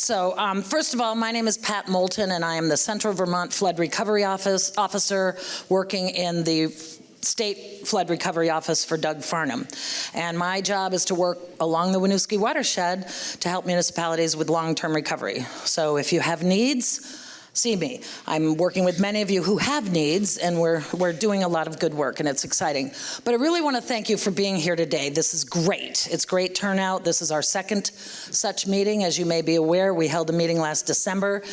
So first of all, my name is Pat Moulton, and I am the Central Vermont Flood Recovery Officer working in the State Flood Recovery Office for Doug Farnham. And my job is to work along the Winooski watershed to help municipalities with long-term recovery. So if you have needs, see me. I'm working with many of you who have needs, and we're doing a lot of good work, and it's exciting. But I really want to thank you for being here today. This is great. It's great turnout. This is our second such meeting. As you may be aware, we held a meeting last December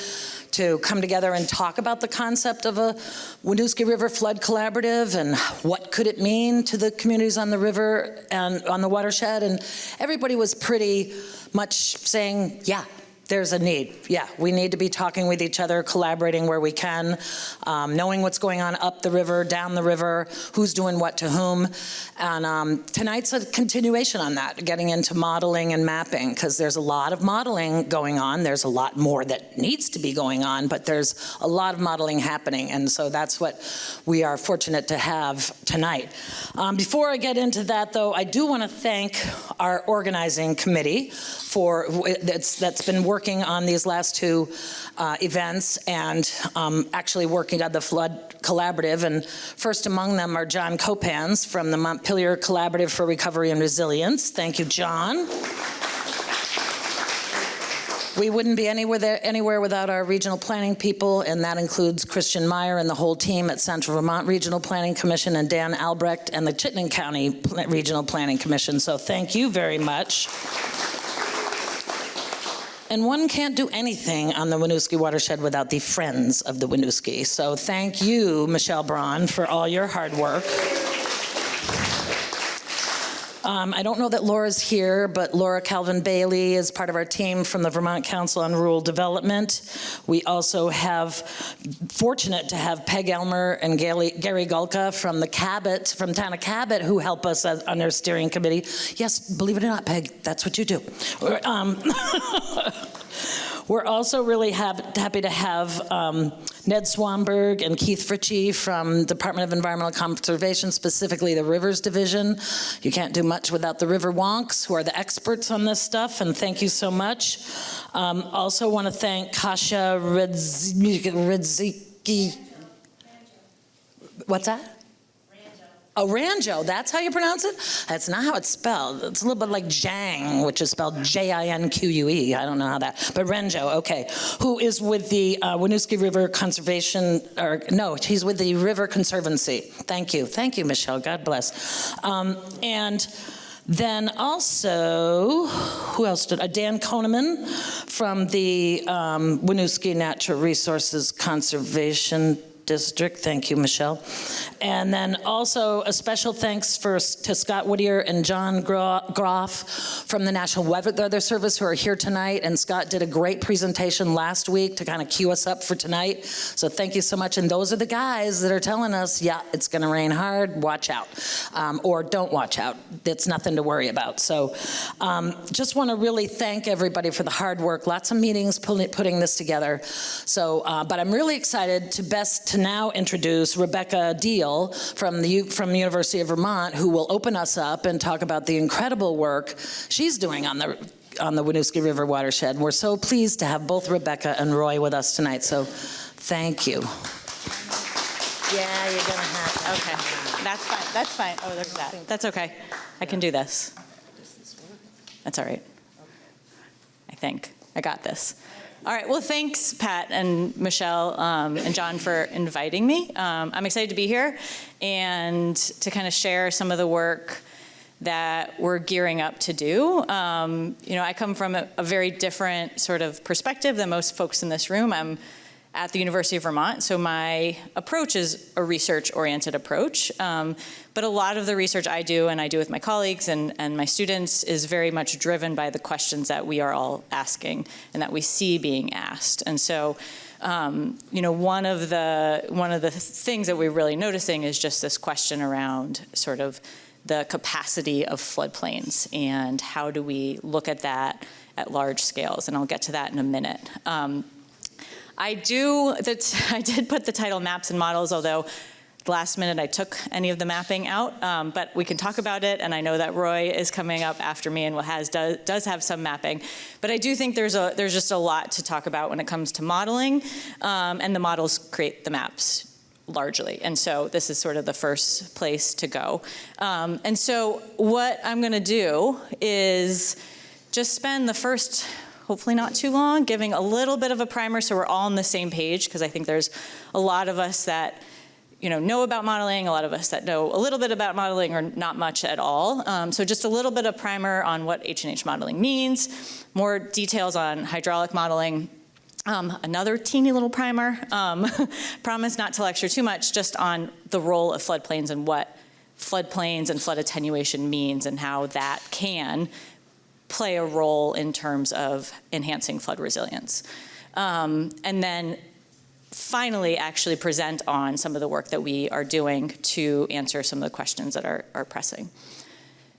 to come together and talk about the concept of a Winooski River Flood Collaborative and what could it mean to the communities on the river and on the watershed. And everybody was pretty much saying, yeah, there's a need. Yeah, we need to be talking with each other, collaborating where we can, knowing what's going on up the river, down the river, who's doing what to whom. And tonight's a continuation on that, getting into modeling and mapping, because there's a lot of modeling going on. There's a lot more that needs to be going on, but there's a lot of modeling happening. And so that's what we are fortunate to have tonight. Before I get into that, though, I do want to thank our organizing committee that's been working on these last two events and actually working on the Flood Collaborative. And first among them are John Copans from the Montpelier Collaborative for Recovery and Resilience. Thank you, John. We wouldn't be anywhere without our regional planning people, and that includes Christian Meyer and the whole team at Central Vermont Regional Planning Commission, and Dan Albrecht and the Chittenden County Regional Planning Commission. So thank you very much. And one can't do anything on the Winooski watershed without the friends of the Winooski. So thank you, Michelle Braun, for all your hard work. I don't know that Laura's here, but Laura Calvin-Bailey is part of our team from the Vermont Council on Rural Development. We also fortunate to have Peg Elmer and Gary Gulka from the Cabot, from town of Cabot, who help us on their steering committee. Yes, believe it or not, Peg, that's what you do. We're also really happy to have Ned Swamberg and Keith Fritchie from Department of Environmental Conservation, specifically the Rivers Division. You can't do much without the River Wonks, who are the experts on this stuff, and thank you so much. Also want to thank Kasia Redzicki. What's that? Oh, Ranjo, that's how you pronounce it? That's not how it's spelled. It's a little bit like Jang, which is spelled Jinque. I don't know how that, but Ranjo, okay. Who is with the Winooski River Conservation, he's with the River Conservancy. Thank you, Michelle, God bless. And then also, who else did, Dan Koneman from the Winooski Natural Resources Conservation District. Thank you, Michelle. And then also a special thanks to Scott Whittier and John Groff from the National Weather Service, who are here tonight. And Scott did a great presentation last week to kind of cue us up for tonight. So thank you so much. And those are the guys that are telling us, yeah, it's going to rain hard, watch out. Or don't watch out. It's nothing to worry about. So just want to really thank everybody for the hard work. Lots of meetings putting this together. So, but I'm really excited to now introduce Rebecca Deal from University of Vermont, who will open us up and talk about the incredible work she's doing on the Winooski River watershed. We're so pleased to have both Rebecca and Roy with us tonight, so thank you. Yeah, you're gonna have to. Okay, that's fine. Oh, there's that. That's okay. I can do this. That's all right. I think. I got this. All right, well, thanks, Pat and Michelle and John, for inviting me. I'm excited to be here and to kind of share some of the work that we're gearing up to do. I come from a very different sort of perspective than most folks in this room. I'm at the University of Vermont, so my approach is a research-oriented approach. But a lot of the research I do, and I do with my colleagues and my students, is very much driven by the questions that we are all asking and that we see being asked. And so, one of the things that we're really noticing is just this question around sort of the capacity of floodplains and how do we look at that at large scales. And I'll get to that in a minute. I did put the title Maps and Models, although last minute I took any of the mapping out, but we can talk about it, and I know that Roy is coming up after me and does have some mapping. But I do think there's just a lot to talk about when it comes to modeling, and the models create the maps largely. And so this is sort of the first place to go. And so what I'm going to do is just spend the first, hopefully not too long, giving a little bit of a primer so we're all on the same page, because I think there's a lot of us that know about modeling, a lot of us that know a little bit about modeling or not much at all. So just a little bit of primer on what H&H modeling means, more details on hydraulic modeling, another teeny little primer. Promise not to lecture too much, just on the role of floodplains and what floodplains and flood attenuation means and how that can play a role in terms of enhancing flood resilience. And then finally actually present on some of the work that we are doing to answer some of the questions that are pressing.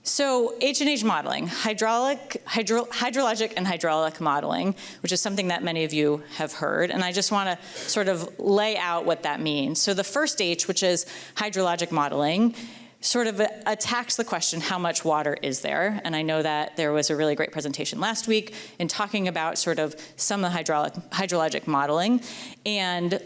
So H&H modeling, hydrologic and hydraulic modeling, which is something that many of you have heard, and I just want to sort of lay out what that means. So the first H, which is hydrologic modeling, sort of attacks the question, how much water is there? And I know that there was a really great presentation last week in talking about sort of some of the hydrologic modeling, and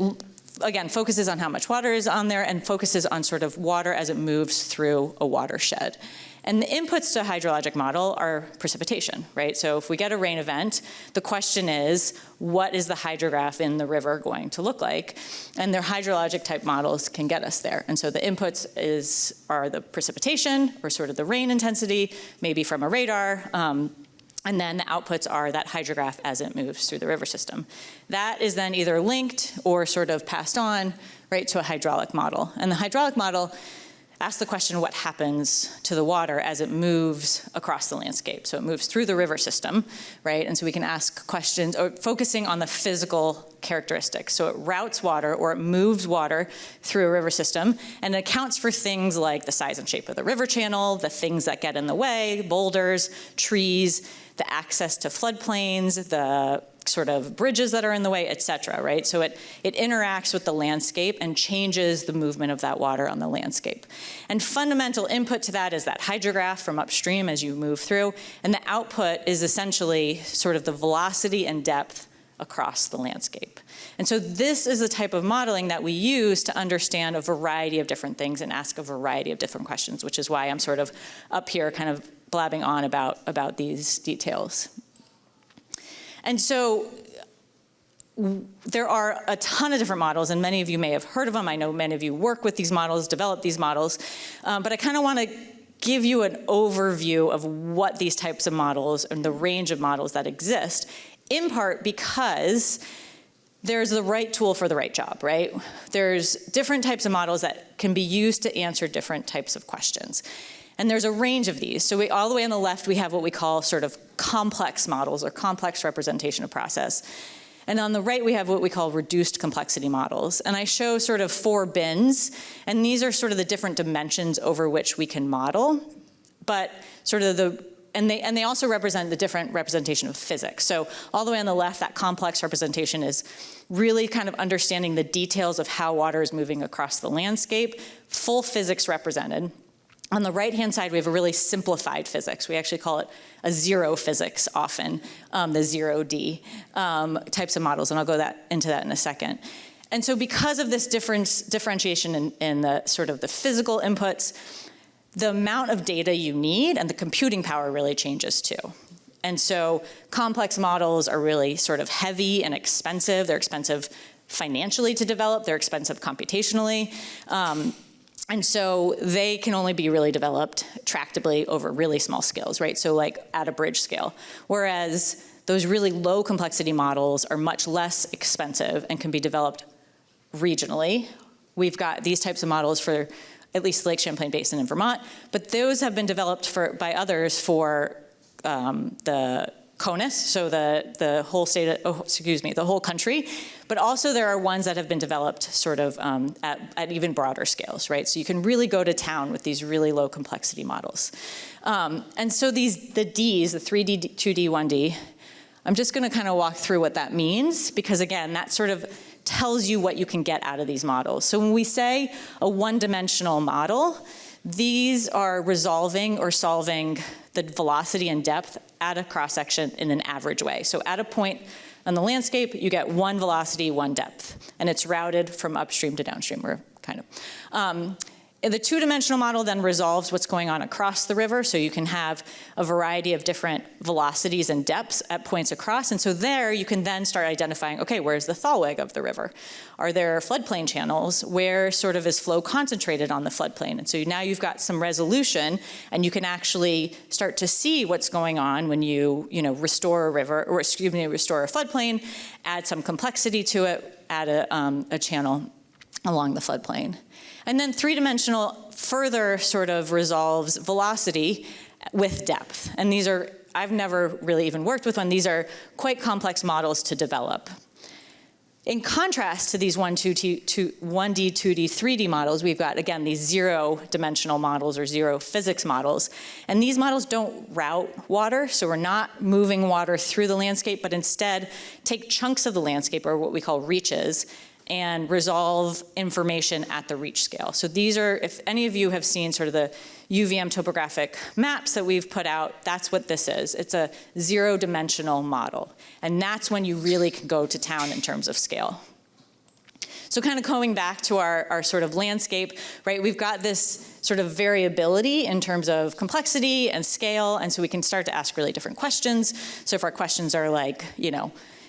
again, focuses on how much water is on there and focuses on sort of water as it moves through a watershed. And the inputs to a hydrologic model are precipitation, right? So if we get a rain event, the question is, what is the hydrograph in the river going to look like? And their hydrologic type models can get us there. And so the inputs are the precipitation, or sort of the rain intensity, maybe from a radar, and then the outputs are that hydrograph as it moves through the river system. That is then either linked or sort of passed on, right, to a hydraulic model. And the hydraulic model asks the question, what happens to the water as it moves across the landscape? So it moves through the river system, right? And so we can ask questions, or focusing on the physical characteristics. So it routes water, or it moves water through a river system, and it accounts for things like the size and shape of the river channel, the things that get in the way, boulders, trees, the access to floodplains, the sort of bridges that are in the way, et cetera, right? So it interacts with the landscape and changes the movement of that water on the landscape. And fundamental input to that is that hydrograph from upstream as you move through, and the output is essentially sort of the velocity and depth across the landscape. And so this is the type of modeling that we use to understand a variety of different things and ask a variety of different questions, which is why I'm sort of up here kind of blabbing on about these details. And so there are a ton of different models, and many of you may have heard of them. I know many of you work with these models, develop these models, but I kind of want to give you an overview of what these types of models and the range of models that exist, in part because there's the right tool for the right job, right? There's different types of models that can be used to answer different types of questions. And there's a range of these. So all the way on the left, we have what we call sort of complex models, or complex representation of process. And on the right, we have what we call reduced complexity models. And I show sort of 4 bins, and these are sort of the different dimensions over which we can model, but sort of and they also represent the different representation of physics. So all the way on the left, that complex representation is really kind of understanding the details of how water is moving across the landscape, full physics represented. On the right-hand side, we have a really simplified physics. We actually call it a zero physics often, the 0D types of models, and I'll go into that in a second. And so because of this differentiation in the sort of the physical inputs, the amount of data you need and the computing power really changes too. And so complex models are really sort of heavy and expensive. They're expensive financially to develop. They're expensive computationally. And so they can only be really developed tractably over really small scales, right? So like at a bridge scale. Whereas those really low complexity models are much less expensive and can be developed regionally. We've got these types of models for at least Lake Champlain Basin in Vermont, but those have been developed by others for the CONUS, so the whole state, the whole country, but also there are ones that have been developed sort of at even broader scales, right? So you can really go to town with these really low complexity models. And so the Ds, the 3D, 2D, 1D, I'm just gonna kind of walk through what that means, because again, that sort of tells you what you can get out of these models. So when we say a one-dimensional model, these are resolving or solving the velocity and depth at a cross-section in an average way. So at a point on the landscape, you get one velocity, one depth, and it's routed from upstream to downstream, or kind of. The two-dimensional model then resolves what's going on across the river, so you can have a variety of different velocities and depths at points across, and so there you can then start identifying, okay, where's the thalweg of the river? Are there floodplain channels? Where sort of is flow concentrated on the floodplain? And so now you've got some resolution, and you can actually start to see what's going on when you restore a river, or excuse me, restore a floodplain, add some complexity to it, add a channel along the floodplain. And then three-dimensional further sort of resolves velocity with depth. And these are, I've never really even worked with one. These are quite complex models to develop. In contrast to these 1D, 2D, 3D models, we've got, again, these zero-dimensional models or zero physics models. And these models don't route water, so we're not moving water through the landscape, but instead take chunks of the landscape, or what we call reaches, and resolve information at the reach scale. So these are, if any of you have seen sort of the UVM topographic maps that we've put out, that's what this is. It's a zero-dimensional model. And that's when you really can go to town in terms of scale. So kind of going back to our sort of landscape, right, we've got this sort of variability in terms of complexity and scale, and so we can start to ask really different questions. So if our questions are like,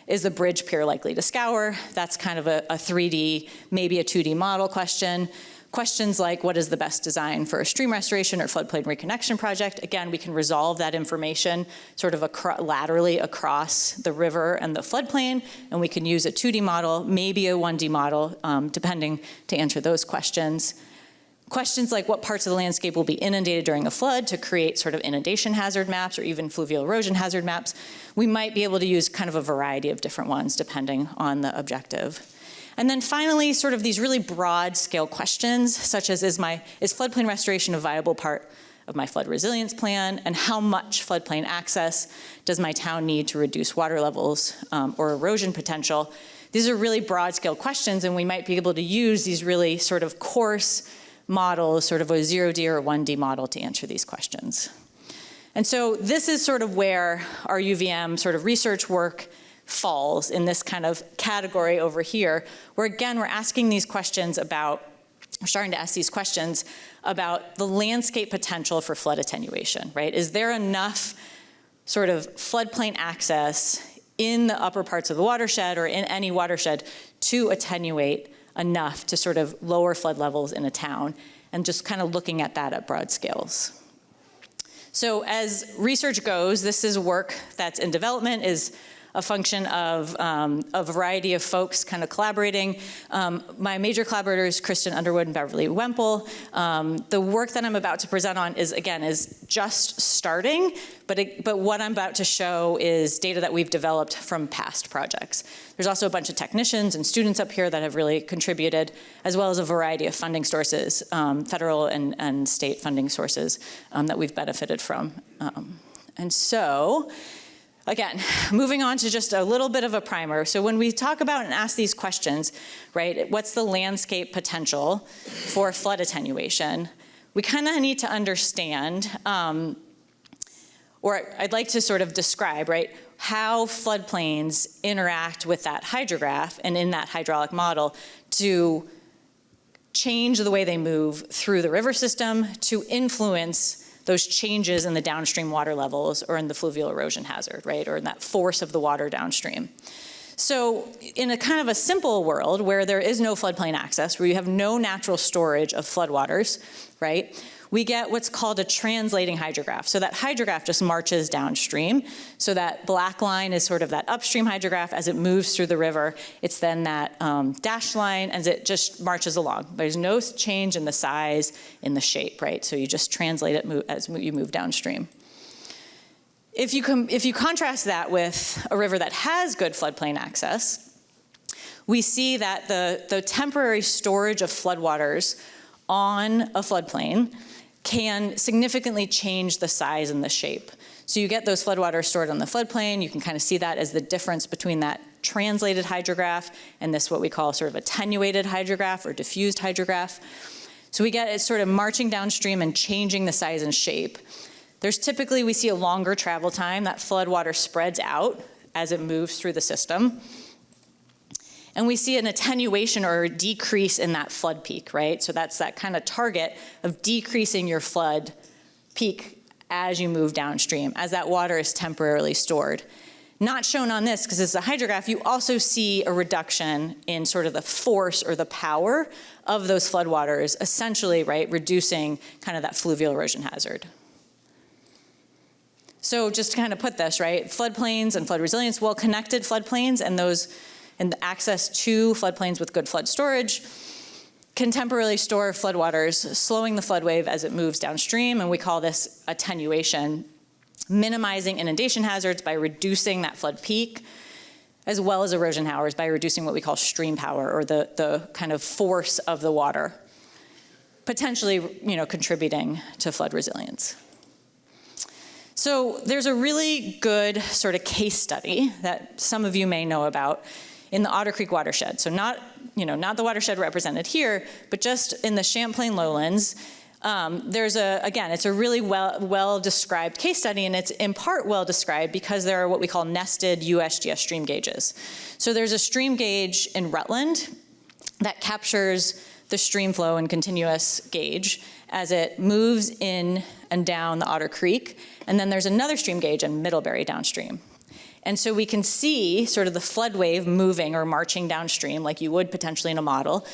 is the bridge pier likely to scour? That's kind of a 3D, maybe a 2D model question. Questions like, what is the best design for a stream restoration or floodplain reconnection project? Again, we can resolve that information sort of laterally across the river and the floodplain, and we can use a 2D model, maybe a 1D model, depending, to answer those questions. Questions like what parts of the landscape will be inundated during a flood to create sort of inundation hazard maps or even fluvial erosion hazard maps. We might be able to use kind of a variety of different ones depending on the objective. And then finally, sort of these really broad scale questions, such as is floodplain restoration a viable part of my flood resilience plan, and how much floodplain access does my town need to reduce water levels or erosion potential? These are really broad scale questions, and we might be able to use these really sort of coarse models, sort of a 0D or 1D model, to answer these questions. And so this is sort of where our UVM sort of research work falls in this kind of category over here, where again, we're asking these questions about, we're starting to ask these questions about the landscape potential for flood attenuation, right? Is there enough sort of floodplain access in the upper parts of the watershed or in any watershed to attenuate enough to sort of lower flood levels in a town, and just kind of looking at that at broad scales. So as research goes, this is work that's in development, is a function of a variety of folks kind of collaborating. My major collaborators, Kristen Underwood and Beverly Wemple. The work that I'm about to present on is just starting, but what I'm about to show is data that we've developed from past projects. There's also a bunch of technicians and students up here that have really contributed, as well as a variety of funding sources, federal and state funding sources that we've benefited from. And so, again, moving on to just a little bit of a primer. So when we talk about and ask these questions, right, what's the landscape potential for flood attenuation? We kind of need to understand, or I'd like to sort of describe, right, how floodplains interact with that hydrograph and in that hydraulic model to change the way they move through the river system to influence those changes in the downstream water levels or in the fluvial erosion hazard, right, or in that force of the water downstream. So in a kind of a simple world where there is no floodplain access, where you have no natural storage of floodwaters, right, we get what's called a translating hydrograph. So that hydrograph just marches downstream. So that black line is sort of that upstream hydrograph. As it moves through the river, it's then that dashed line as it just marches along. There's no change in the size, in the shape, right? So you just translate it as you move downstream. If you contrast that with a river that has good floodplain access, we see that the temporary storage of floodwaters on a floodplain can significantly change the size and the shape. So you get those floodwaters stored on the floodplain. You can kind of see that as the difference between that translated hydrograph, and this what we call sort of attenuated hydrograph or diffused hydrograph. So we get it sort of marching downstream and changing the size and shape. There's typically, we see a longer travel time. That floodwater spreads out as it moves through the system. And we see an attenuation or a decrease in that flood peak, right? So that's that kind of target of decreasing your flood peak as you move downstream, as that water is temporarily stored. Not shown on this, because it's a hydrograph, you also see a reduction in sort of the force or the power of those floodwaters, essentially, right, reducing kind of that fluvial erosion hazard. So just to kind of put this, right, floodplains and flood resilience, well-connected floodplains and those and the access to floodplains with good flood storage can temporarily store floodwaters, slowing the flood wave as it moves downstream, and we call this attenuation, minimizing inundation hazards by reducing that flood peak, as well as erosion hours by reducing what we call stream power, or the kind of force of the water, potentially, contributing to flood resilience. So there's a really good sort of case study that some of you may know about in the Otter Creek watershed. So not the watershed represented here, but just in the Champlain lowlands. It's a really well-described case study, and it's in part well-described because there are what we call nested USGS stream gauges. So there's a stream gauge in Rutland that captures the stream flow and continuous gauge as it moves in and down the Otter Creek, and then there's another stream gauge in Middlebury downstream. And so we can see sort of the flood wave moving or marching downstream like you would potentially in a model,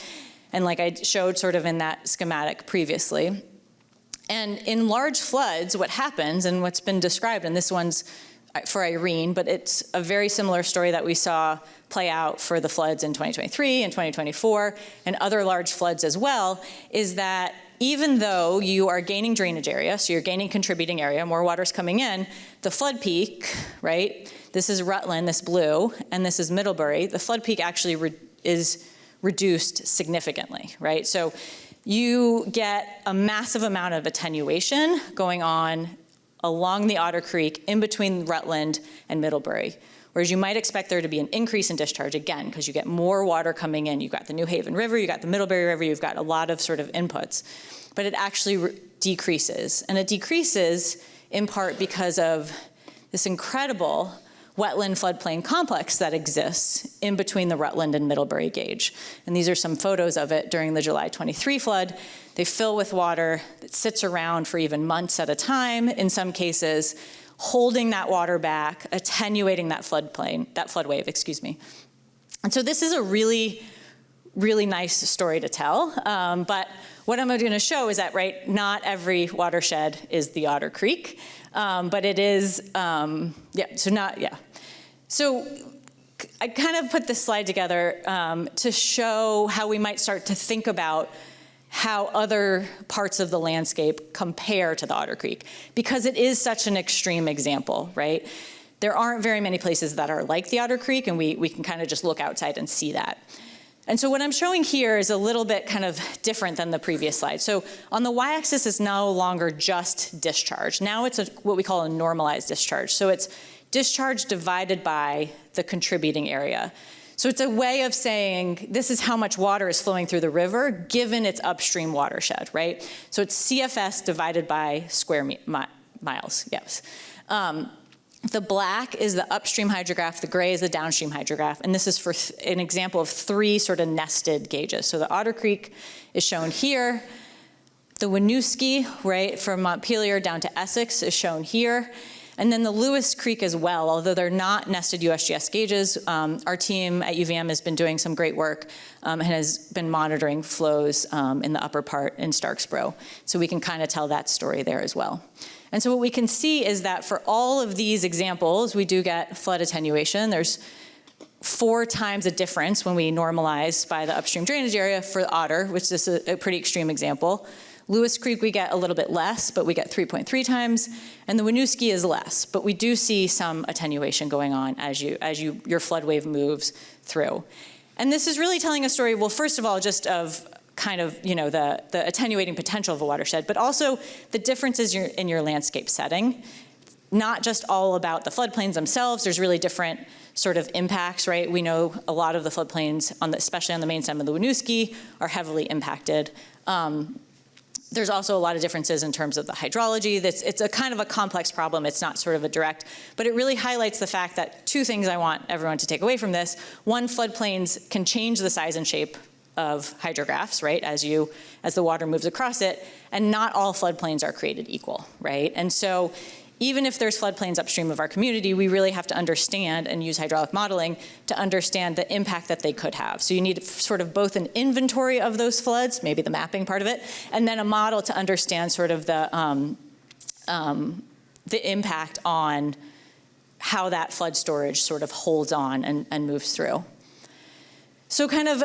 and like I showed sort of in that schematic previously. And in large floods, what happens, and what's been described, and this one's for Irene, but it's a very similar story that we saw play out for the floods in 2023 and 2024, and other large floods as well, is that even though you are gaining drainage area, so you're gaining contributing area, more water's coming in, the flood peak, right? This is Rutland, this blue, and this is Middlebury. The flood peak actually is reduced significantly, right? So you get a massive amount of attenuation going on along the Otter Creek in between Rutland and Middlebury. Whereas you might expect there to be an increase in discharge, again, because you get more water coming in. You've got the New Haven River, you've got the Middlebury River, you've got a lot of sort of inputs. But it actually decreases. And it decreases in part because of this incredible wetland floodplain complex that exists in between the Rutland and Middlebury gauge. And these are some photos of it during the July 23 flood. They fill with water that sits around for even months at a time, in some cases, holding that water back, attenuating that flood wave, excuse me. And so this is a really, really nice story to tell. But what I'm going to show is that, right, not every watershed is the Otter Creek, but it is, So I kind of put this slide together to show how we might start to think about how other parts of the landscape compare to the Otter Creek, because it is such an extreme example, right? There aren't very many places that are like the Otter Creek, and we can kind of just look outside and see that. And so what I'm showing here is a little bit kind of different than the previous slide. So on the y-axis is no longer just discharge. Now it's what we call a normalized discharge. So it's discharge divided by the contributing area. So it's a way of saying this is how much water is flowing through the river given its upstream watershed, right? So it's CFS divided by square miles, yes. The black is the upstream hydrograph, the gray is the downstream hydrograph, and this is for an example of three sort of nested gauges. So the Otter Creek is shown here. The Winooski, right, from Montpelier down to Essex is shown here. And then the Lewis Creek as well, although they're not nested USGS gauges. Our team at UVM has been doing some great work and has been monitoring flows in the upper part in Starksboro. So we can kind of tell that story there as well. And so what we can see is that for all of these examples, we do get flood attenuation. There's 4 times a difference when we normalize by the upstream drainage area for the Otter, which is a pretty extreme example. Lewis Creek, we get a little bit less, but we get 3.3 times, and the Winooski is less, but we do see some attenuation going on as your flood wave moves through. And this is really telling a story, well, first of all, just of kind of, the attenuating potential of a watershed, but also the differences in your landscape setting. not just all about the floodplains themselves. There's really different sort of impacts, right? We know a lot of the floodplains, especially on the main stem of the Winooski, are heavily impacted. There's also a lot of differences in terms of the hydrology. It's a kind of a complex problem. It's not sort of a direct, but it really highlights the fact that two things I want everyone to take away from this. One, floodplains can change the size and shape of hydrographs, right, as the water moves across it, and not all floodplains are created equal, right? And so even if there's floodplains upstream of our community, we really have to understand and use hydraulic modeling to understand the impact that they could have. So you need sort of both an inventory of those floods, maybe the mapping part of it, and then a model to understand sort of the impact on how that flood storage sort of holds on and moves through. So kind of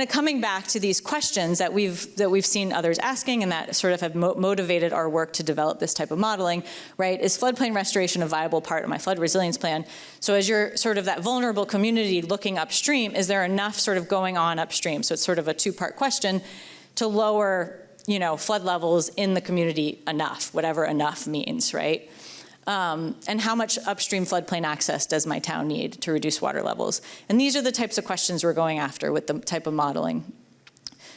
coming back to these questions that we've seen others asking and that sort of have motivated our work to develop this type of modeling, right? Is floodplain restoration a viable part of my flood resilience plan? So as you're sort of that vulnerable community looking upstream, is there enough sort of going on upstream? So it's sort of a two-part question to lower, flood levels in the community enough, whatever enough means, right? And how much upstream floodplain access does my town need to reduce water levels? And these are the types of questions we're going after with the type of modeling.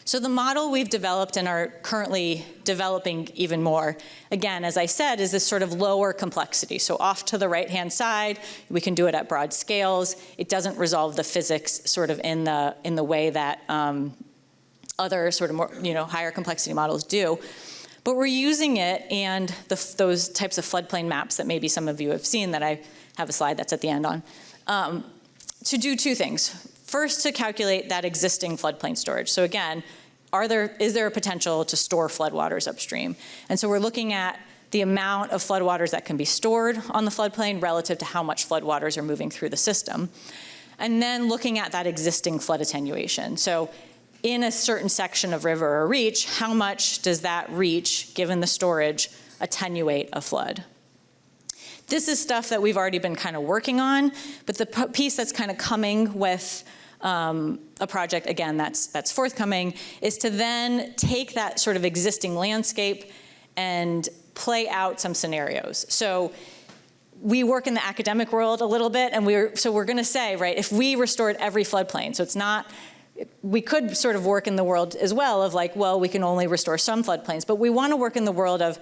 So the model we've developed and are currently developing even more, again, as I said, is this sort of lower complexity. So off to the right-hand side, we can do it at broad scales. It doesn't resolve the physics sort of in the way that other sort of more, higher complexity models do. But we're using it and those types of floodplain maps that maybe some of you have seen that I have a slide that's at the end on, to do two things. First, to calculate that existing floodplain storage. So again, is there a potential to store floodwaters upstream? And so we're looking at the amount of floodwaters that can be stored on the floodplain relative to how much floodwaters are moving through the system. And then looking at that existing flood attenuation. So in a certain section of river or reach, how much does that reach, given the storage, attenuate a flood? This is stuff that we've already been kind of working on, but the piece that's kind of coming with a project, again, that's forthcoming, is to then take that sort of existing landscape and play out some scenarios. So we work in the academic world a little bit, and we're going to say, right, if we restored every floodplain, so it's not, we could sort of work in the world as well of like, well, we can only restore some floodplains, but we want to work in the world of,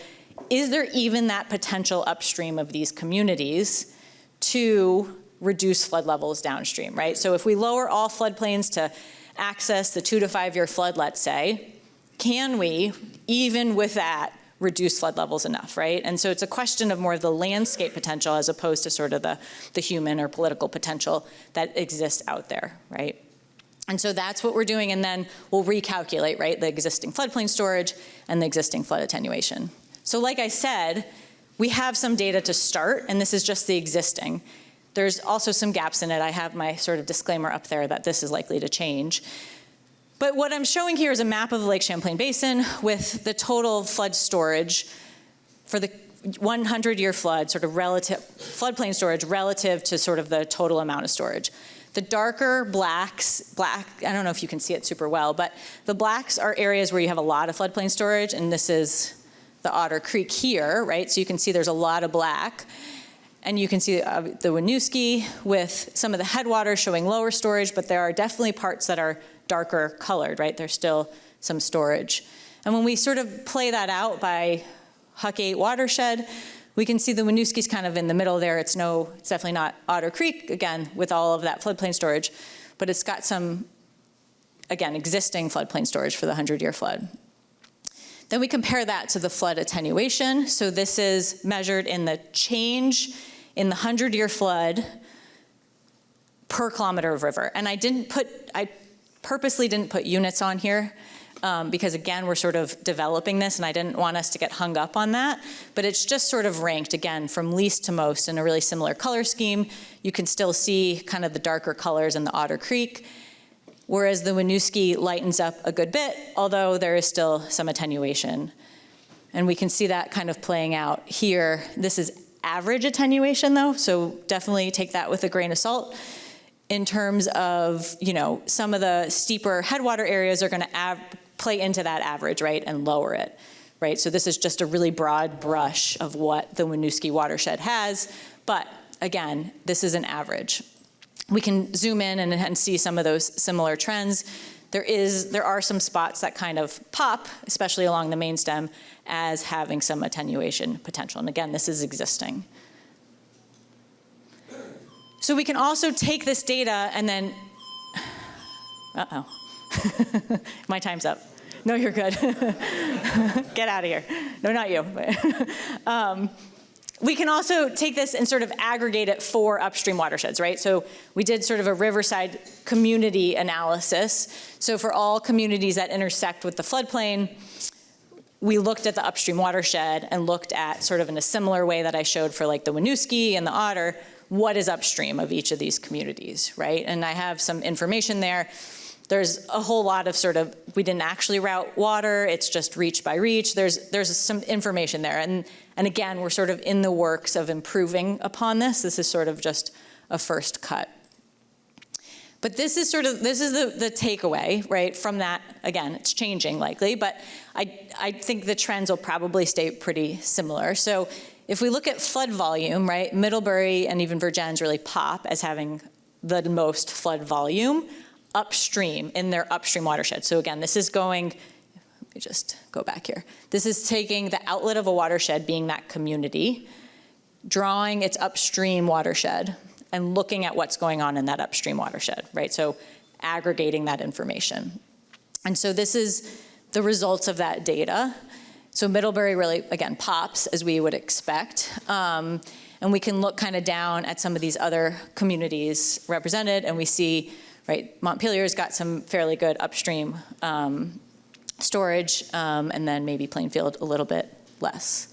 is there even that potential upstream of these communities to reduce flood levels downstream, right? So if we lower all floodplains to access the 2 to 5 year flood, let's say, can we, even with that, reduce flood levels enough, right? And so it's a question of more of the landscape potential as opposed to sort of the human or political potential that exists out there, right? And so that's what we're doing, and then we'll recalculate, right, the existing floodplain storage and the existing flood attenuation. So like I said, we have some data to start, and this is just the existing. There's also some gaps in it. I have my sort of disclaimer up there that this is likely to change. But what I'm showing here is a map of the Lake Champlain Basin with the total flood storage for the 100-year flood, sort of relative, floodplain storage relative to sort of the total amount of storage. The darker black, I don't know if you can see it super well, but the blacks are areas where you have a lot of floodplain storage, and this is the Otter Creek here, right? So you can see there's a lot of black. And you can see the Winooski with some of the headwaters showing lower storage, but there are definitely parts that are darker colored, right? There's still some storage. And when we sort of play that out by Huck 8 watershed, we can see the Winooski's kind of in the middle there. It's definitely not Otter Creek, again, with all of that floodplain storage, but it's got some, again, existing floodplain storage for the 100-year flood. Then we compare that to the flood attenuation. So this is measured in the change in the 100-year flood per kilometer of river. And I purposely didn't put units on here because again, we're sort of developing this and I didn't want us to get hung up on that, but it's just sort of ranked again from least to most in a really similar color scheme. You can still see kind of the darker colors in the Otter Creek, whereas the Winooski lightens up a good bit, although there is still some attenuation. And we can see that kind of playing out here. This is average attenuation though, so definitely take that with a grain of salt. In terms of, some of the steeper headwater areas are gonna play into that average, right, and lower it. right? So this is just a really broad brush of what the Winooski watershed has, but again, this is an average. We can zoom in and see some of those similar trends. There are some spots that kind of pop, especially along the main stem, as having some attenuation potential. And again, this is existing. So we can also take this data and then, my time's up. No, you're good. Get out of here. No, not you. We can also take this and sort of aggregate it for upstream watersheds, right? So we did sort of a Riverside community analysis. So for all communities that intersect with the floodplain, we looked at the upstream watershed and looked at sort of in a similar way that I showed for like the Winooski and the Otter, what is upstream of each of these communities, right? And I have some information there. There's a whole lot of sort of, we didn't actually route water, it's just reach by reach. There's some information there. And again, we're sort of in the works of improving upon this. This is sort of just a first cut. But this is the takeaway, right, from that. Again, it's changing likely, but I think the trends will probably stay pretty similar. So if we look at flood volume, right, Middlebury and even Vergennes really pop as having the most flood volume upstream in their upstream watershed. So again, this is going, let me just go back here. This is taking the outlet of a watershed being that community, drawing its upstream watershed and looking at what's going on in that upstream watershed, right? So aggregating that information. And so this is the results of that data. So Middlebury really, again, pops as we would expect. And we can look kind of down at some of these other communities represented and we see, right, Montpelier's got some fairly good upstream storage, and then maybe Plainfield a little bit less.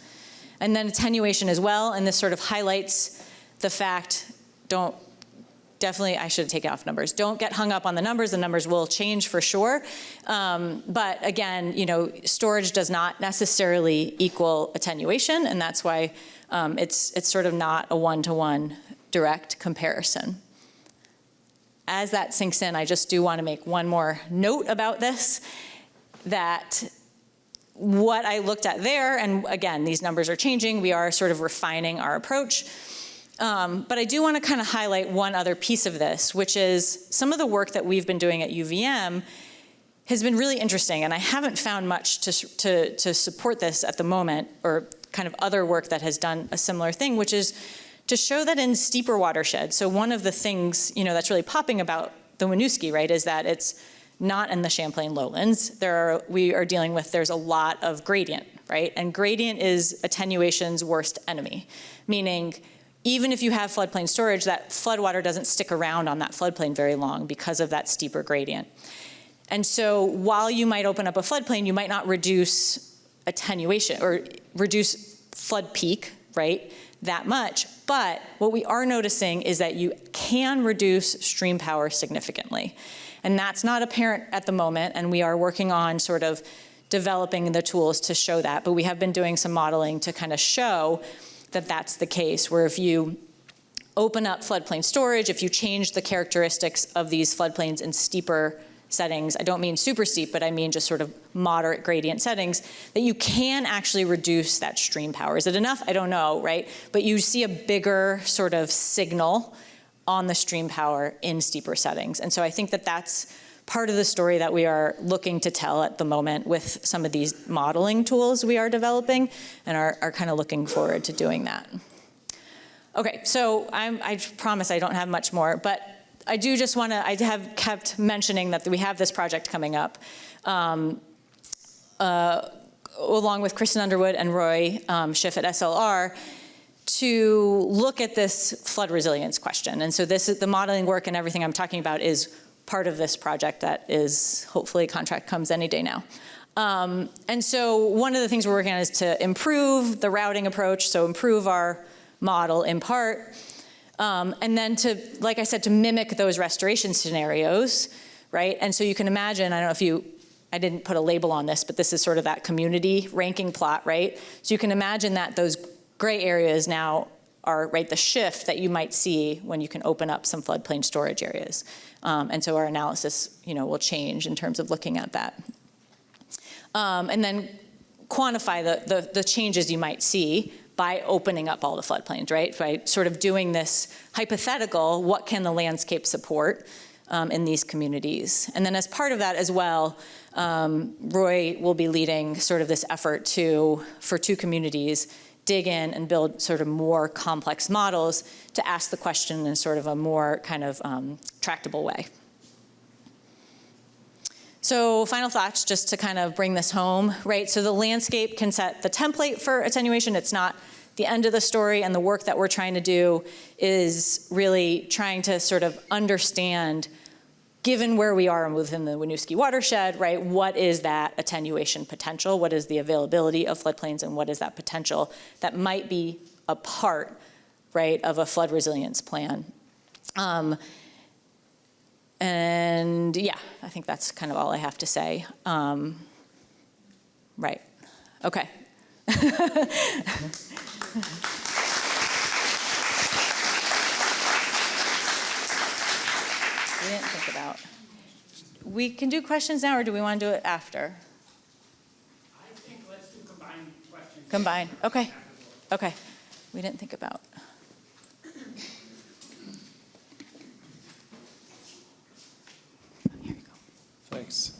And then attenuation as well, and this sort of highlights the fact, I should have taken off numbers. Don't get hung up on the numbers will change for sure. But again, storage does not necessarily equal attenuation, and that's why it's sort of not a one-to-one direct comparison. As that sinks in, I just do want to make one more note about this, that what I looked at there, and again, these numbers are changing, we are sort of refining our approach, but I do want to kind of highlight one other piece of this, which is some of the work that we've been doing at UVM has been really interesting, and I haven't found much to support this at the moment, or kind of other work that has done a similar thing, which is to show that in steeper watersheds, so one of the things that's really popping about the Winooski, right, is that it's not in the Champlain lowlands. There's a lot of gradient, right? And gradient is attenuation's worst enemy, meaning even if you have floodplain storage, that floodwater doesn't stick around on that floodplain very long because of that steeper gradient. And so while you might open up a floodplain, you might not reduce attenuation or reduce flood peak, right, that much. But what we are noticing is that you can reduce stream power significantly. And that's not apparent at the moment, and we are working on sort of developing the tools to show that. But we have been doing some modeling to kind of show that that's the case, where if you open up floodplain storage, if you change the characteristics of these floodplains in steeper settings, I don't mean super steep, but I mean just sort of moderate gradient settings, that you can actually reduce that stream power. Is it enough? I don't know, right? But you see a bigger sort of signal on the stream power in steeper settings. And so I think that that's part of the story that we are looking to tell at the moment with some of these modeling tools we are developing, and are kind of looking forward to doing that. Okay, so I promise I don't have much more, but I do just want to, I have kept mentioning that we have this project coming up along with Kristen Underwood and Roy Schiff at SLR, to look at this flood resilience question. And so this is the modeling work, and everything I'm talking about is part of this project that is, hopefully a contract comes any day now. And so one of the things we're working on is to improve the routing approach, so improve our model in part, and then to, like I said, to mimic those restoration scenarios, right? And so you can imagine, I don't know if I didn't put a label on this, but this is sort of that community ranking plot, right? So you can imagine that those gray areas now are, right, the shift that you might see when you can open up some floodplain storage areas. And so our analysis, will change in terms of looking at that. And then quantify the changes you might see by opening up all the floodplains, right? By sort of doing this hypothetical, what can the landscape support in these communities? And then as part of that as well, Roy will be leading sort of this effort for 2 communities, dig in and build sort of more complex models to ask the question in sort of a more kind of tractable way. So final thoughts, just to kind of bring this home, right? So the landscape can set the template for attenuation. It's not the end of the story, and the work that we're trying to do is really trying to sort of understand, given where we are within the Winooski watershed, right, what is that attenuation potential? What is the availability of floodplains, and what is that potential that might be a part, right, of a flood resilience plan? And yeah, I think that's kind of all I have to say. Right, okay. We didn't think about. We can do questions now, or do we want to do it after? I think let's do combined questions. Combine, okay. Okay, we didn't think about. Here you go. Thanks.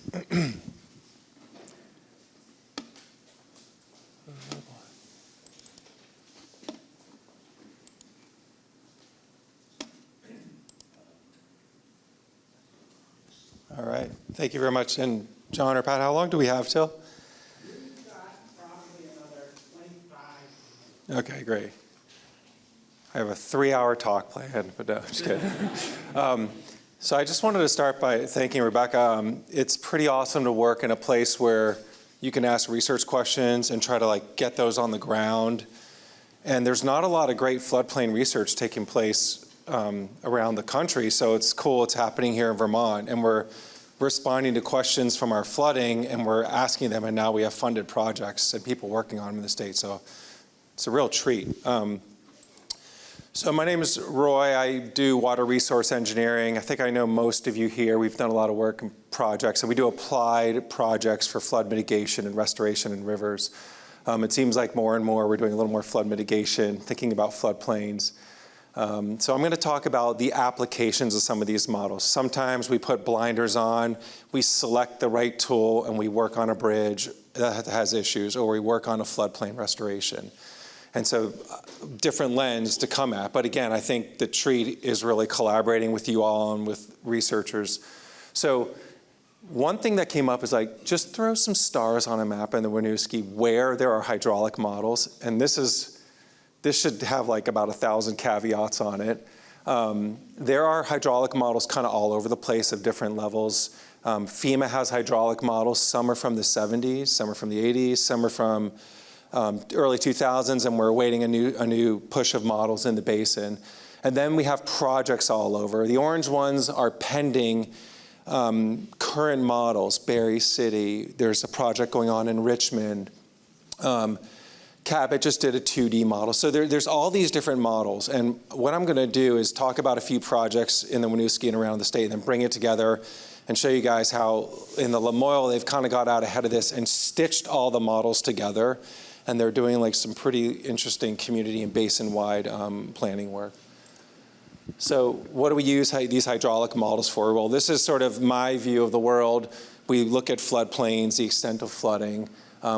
All right, thank you very much. And John or Pat, how long do we have till? We've got probably another 25. Okay, great. I have a 3-hour talk planned, but no, I'm just kidding. So I just wanted to start by thanking Rebecca. It's pretty awesome to work in a place where you can ask research questions and try to get those on the ground. And there's not a lot of great floodplain research taking place around the country, so it's cool it's happening here in Vermont, and we're responding to questions from our flooding, and we're asking them, and now we have funded projects and people working on them in the state, so it's a real treat. So my name is Roy. I do water resource engineering. I think I know most of you here. We've done a lot of work in projects, and we do applied projects for flood mitigation and restoration in rivers. It seems like more and more we're doing a little more flood mitigation, thinking about floodplains. So I'm going to talk about the applications of some of these models. Sometimes we put blinders on, we select the right tool, and we work on a bridge that has issues, or we work on a floodplain restoration. And so different lens to come at. But again, I think the treat is really collaborating with you all and with researchers. So one thing that came up is just throw some stars on a map in the Winooski where there are hydraulic models. And this should have about 1,000 caveats on it. There are hydraulic models kind of all over the place of different levels. FEMA has hydraulic models. Some are from the 70s, some are from the 80s, some are from early 2000s, and we're awaiting a new push of models in the basin. And then we have projects all over. The orange ones are pending current models. Berry City, there's a project going on in Richmond. Cabot just did a 2D model. So there's all these different models. And what I'm going to do is talk about a few projects in the Winooski and around the state, and then bring it together and show you guys how in the Lamoille they've kind of got out ahead of this and stitched all the models together. And they're doing some pretty interesting community and basin-wide planning work. So what do we use these hydraulic models for? Well, this is sort of my view of the world. We look at floodplains, the extent of flooding,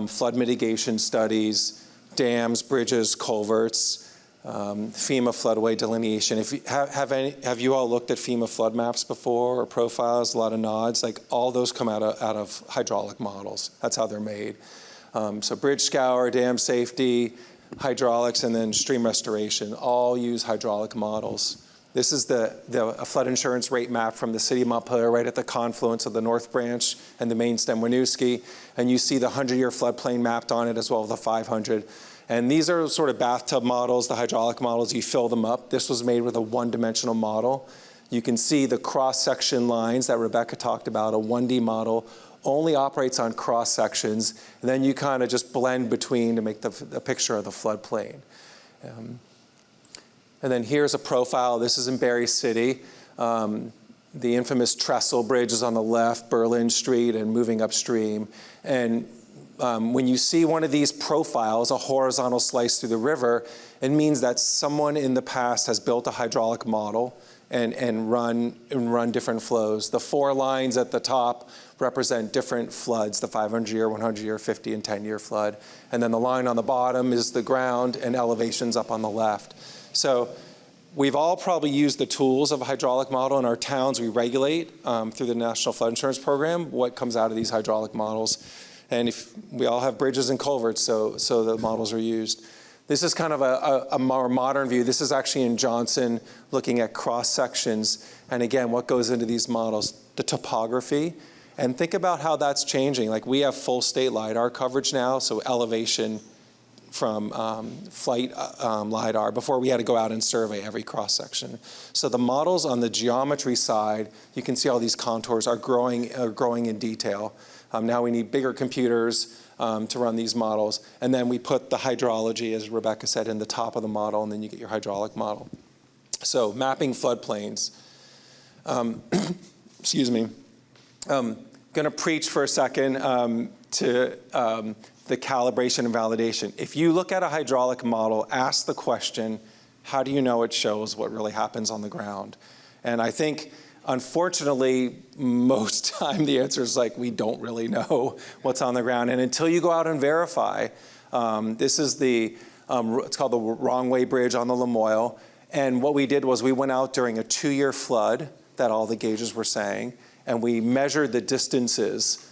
flood mitigation studies, dams, bridges, culverts, FEMA floodway delineation. Have you all looked at FEMA flood maps before, or profiles? A lot of nods. All those come out of hydraulic models. That's how they're made. So bridge scour, dam safety, hydraulics, and then stream restoration all use hydraulic models. This is a flood insurance rate map from the city of Montpelier, right at the confluence of the North Branch and the main stem Winooski. And you see the 100-year floodplain mapped on it, as well as the 500. And these are sort of bathtub models, the hydraulic models. You fill them up. This was made with a one-dimensional model. You can see the cross-section lines that Rebecca talked about. A 1D model only operates on cross sections, and then you kind of just blend between to make the picture of the floodplain. And then here's a profile. This is in Berry City. The infamous trestle bridge is on the left, Berlin Street, and moving upstream. And when you see one of these profiles, a horizontal slice through the river, it means that someone in the past has built a hydraulic model and run different flows. The 4 lines at the top represent different floods, the 500-year, 100-year, 50 and 10-year flood. And then the line on the bottom is the ground and elevations up on the left. So we've all probably used the tools of a hydraulic model in our towns. We regulate through the National Flood Insurance Program what comes out of these hydraulic models. And if we all have bridges and culverts, so the models are used. This is kind of a more modern view. This is actually in Johnson, looking at cross sections. And again, what goes into these models? The topography. And think about how that's changing. Like, we have full state LiDAR coverage now, so elevation from flight LiDAR. Before, we had to go out and survey every cross section. So the models on the geometry side, you can see all these contours are growing in detail. Now we need bigger computers to run these models. And then we put the hydrology, as Rebecca said, in the top of the model, and then you get your hydraulic model. So mapping floodplains. Excuse me. Going to preach for a second to the calibration and validation. If you look at a hydraulic model, ask the question, how do you know it shows what really happens on the ground? And I think, unfortunately, most time the answer is like, we don't really know what's on the ground. And until you go out and verify, this is it's called the Wrong Way Bridge on the Lamoille. And what we did was we went out during a 2-year flood that all the gauges were saying, and we measured the distances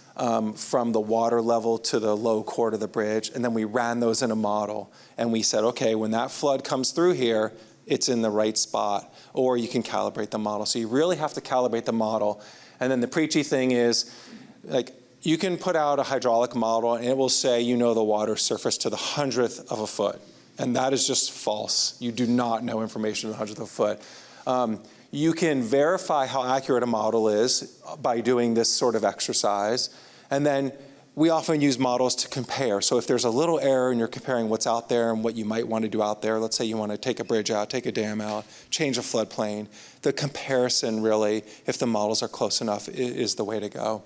from the water level to the low chord of the bridge, and then we ran those in a model. And we said, okay, when that flood comes through here, it's in the right spot, or you can calibrate the model. So you really have to calibrate the model. And then the preachy thing is, like, you can put out a hydraulic model and it will say, you know, the water surface to the 100th of a foot. And that is just false. You do not know information to the 100th of a foot. You can verify how accurate a model is by doing this sort of exercise. And then we often use models to compare. So if there's a little error and you're comparing what's out there and what you might want to do out there, let's say you want to take a bridge out, take a dam out, change a floodplain, the comparison really, if the models are close enough, is the way to go.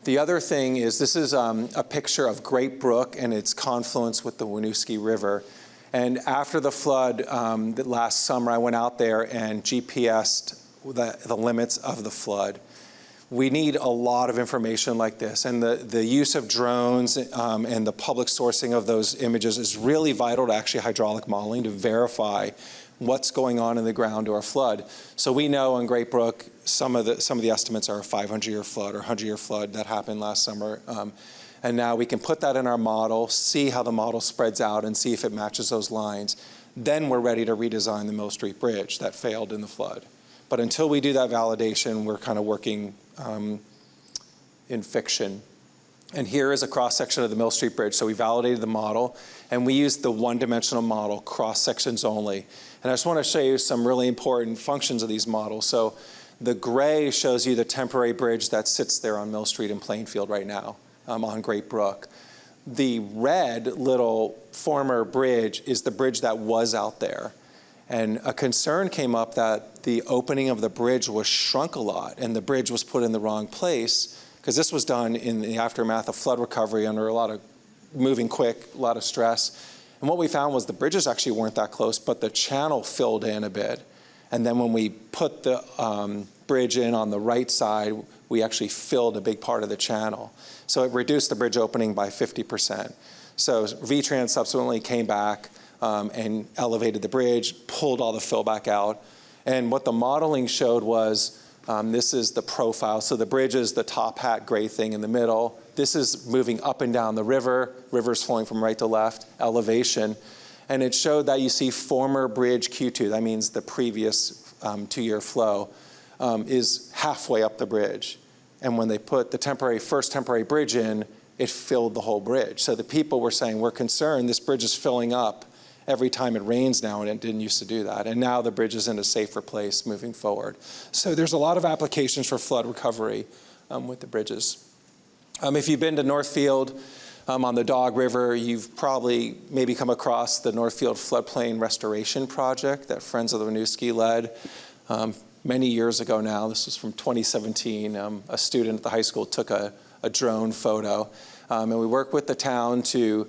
The other thing is, this is a picture of Great Brook and its confluence with the Winooski River. And after the flood last summer, I went out there and GPS'd the limits of the flood. We need a lot of information like this, and the use of drones and the public sourcing of those images is really vital to actually hydraulic modeling to verify what's going on in the ground or a flood. So we know on Great Brook, some of the estimates are a 500-year flood or 100-year flood that happened last summer. And now we can put that in our model, see how the model spreads out, and see if it matches those lines. Then we're ready to redesign the Mill Street Bridge that failed in the flood. But until we do that validation, we're kind of working in fiction. And here is a cross-section of the Mill Street Bridge. So we validated the model, and we used the one-dimensional model, cross-sections only. And I just want to show you some really important functions of these models. So the gray shows you the temporary bridge that sits there on Mill Street in Plainfield right now. On Great Brook. The red little former bridge is the bridge that was out there. And a concern came up that the opening of the bridge was shrunk a lot and the bridge was put in the wrong place, because this was done in the aftermath of flood recovery under a lot of moving quick, a lot of stress. And what we found was the bridges actually weren't that close, but the channel filled in a bit. And then when we put the bridge in on the right side, we actually filled a big part of the channel. So it reduced the bridge opening by 50%. So VTrans subsequently came back and elevated the bridge, pulled all the fill back out. And what the modeling showed was, this is the profile. So the bridge is the top hat gray thing in the middle. This is moving up and down the river. River's flowing from right to left, elevation. And it showed that you see former bridge Q2, that means the previous 2-year flow, is halfway up the bridge. And when they put the first temporary bridge in, it filled the whole bridge. So the people were saying, we're concerned, this bridge is filling up every time it rains now, and it didn't used to do that. And now the bridge is in a safer place moving forward. So there's a lot of applications for flood recovery with the bridges. If you've been to Northfield on the Dog River, you've probably maybe come across the Northfield Floodplain Restoration Project that Friends of the Winooski led. Many years ago now, this was from 2017, a student at the high school took a a drone photo. And we worked with the town to,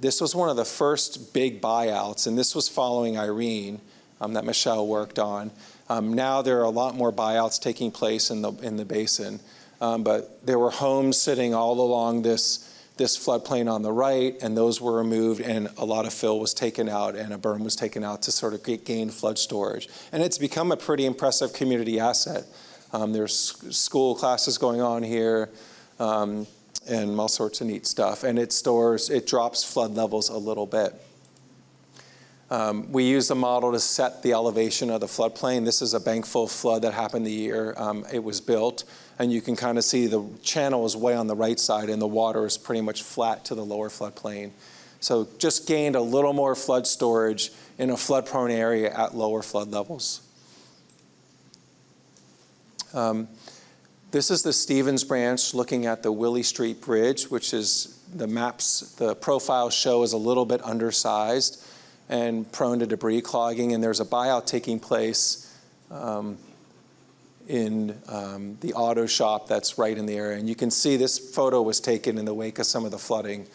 this was one of the first big buyouts, and this was following Irene that Michelle worked on. Now there are a lot more buyouts taking place in the basin, but there were homes sitting all along this floodplain on the right, and those were removed, and a lot of fill was taken out, and a berm was taken out to sort of gain flood storage. And it's become a pretty impressive community asset. There's school classes going on here, and all sorts of neat stuff. And it drops flood levels a little bit. We use the model to set the elevation of the floodplain. This is a bankful flood that happened the year it was built. And you can kind of see the channel is way on the right side, and the water is pretty much flat to the lower floodplain. So just gained a little more flood storage in a flood-prone area at lower flood levels. This is the Stevens Branch looking at the Willie Street Bridge, which is the profiles show is a little bit undersized and prone to debris clogging, and there's a buyout taking place in the auto shop that's right in the area. And you can see this photo was taken in the wake of some of the flooding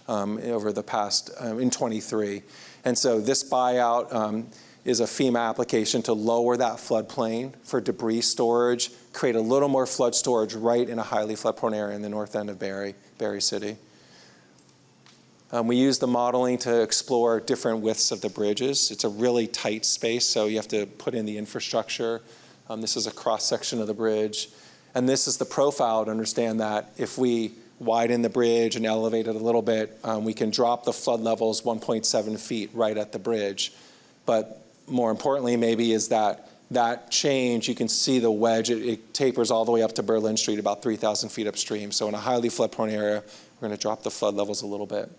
over the past, in 23. And so this buyout is a FEMA application to lower that floodplain for debris storage, create a little more flood storage right in a highly flood-prone area in the north end of Barry City. We use the modeling to explore different widths of the bridges. It's a really tight space, so you have to put in the infrastructure. This is a cross-section of the bridge. And this is the profile to understand that if we widen the bridge and elevate it a little bit, we can drop the flood levels 1.7 feet right at the bridge. But more importantly maybe is that change, you can see the wedge, it tapers all the way up to Berlin Street about 3,000 feet upstream. So in a highly flood-prone area, we're going to drop the flood levels a little bit.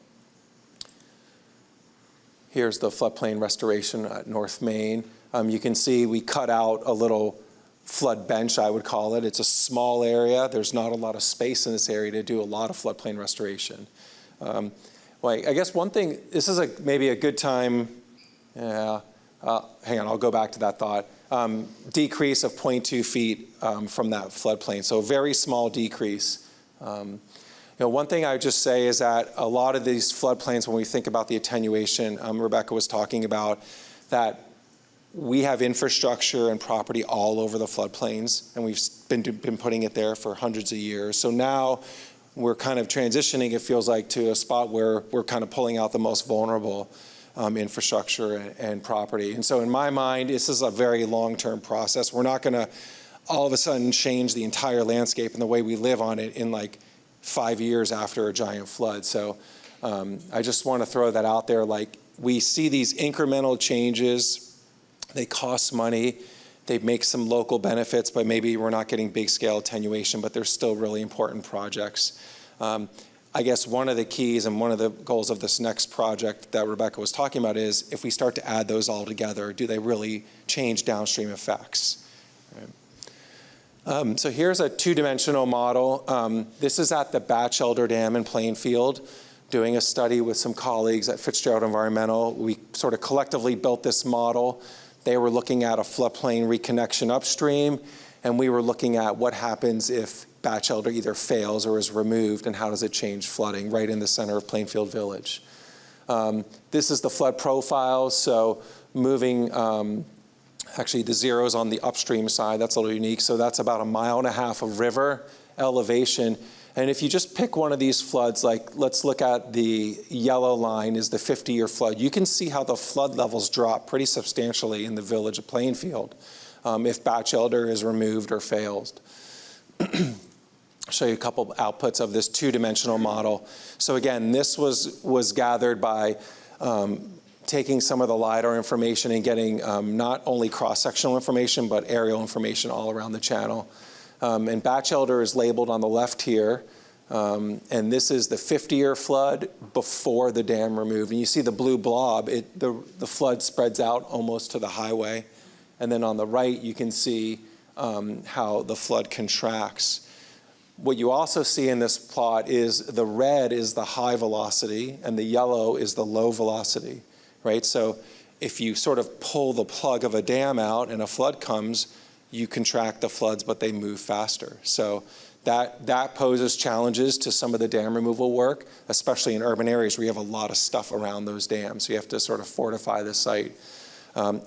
Here's the floodplain restoration at North Main. You can see we cut out a little flood bench, I would call it. It's a small area. There's not a lot of space in this area to do a lot of floodplain restoration. Well, I guess one thing, this is maybe a good time, hang on, I'll go back to that thought. Decrease of 0.2 feet from that floodplain, so a very small decrease. One thing I would just say is that a lot of these floodplains, when we think about the attenuation, Rebecca was talking about that we have infrastructure and property all over the floodplains, and we've been putting it there for hundreds of years. So now we're kind of transitioning, it feels like, to a spot where we're kind of pulling out the most vulnerable infrastructure and property. And so in my mind, this is a very long-term process. We're not going to all of a sudden change the entire landscape and the way we live on it in like 5 years after a giant flood. So I just want to throw that out there. Like, we see these incremental changes. They cost money. They make some local benefits, but maybe we're not getting big scale attenuation, but they're still really important projects. I guess one of the keys and one of the goals of this next project that Rebecca was talking about is if we start to add those all together, do they really change downstream effects? Right. So here's a two-dimensional model. This is at the Batchelder Dam in Plainfield, doing a study with some colleagues at Fitzgerald Environmental. We sort of collectively built this model. They were looking at a floodplain reconnection upstream, and we were looking at what happens if Batchelder either fails or is removed, and how does it change flooding right in the center of Plainfield Village. This is the flood profile, so moving, actually the zeros on the upstream side, that's a little unique, so that's about 1.5 miles of river elevation. And if you just pick one of these floods, like let's look at the yellow line is the 50-year flood, you can see how the flood levels drop pretty substantially in the village of Plainfield if Batchelder is removed or fails. I'll show you a couple outputs of this two-dimensional model. So again, this was gathered by taking some of the LiDAR information and getting not only cross-sectional information, but aerial information all around the channel. And Batchelder is labeled on the left here, and this is the 50-year flood before the dam removed. And you see the blue blob, the flood spreads out almost to the highway. And then on the right, you can see how the flood contracts. What you also see in this plot is the red is the high velocity, and the yellow is the low velocity, right? So if you sort of pull the plug of a dam out and a flood comes, you contract the floods, but they move faster. So That poses challenges to some of the dam removal work, especially in urban areas where you have a lot of stuff around those dams. So you have to sort of fortify the site.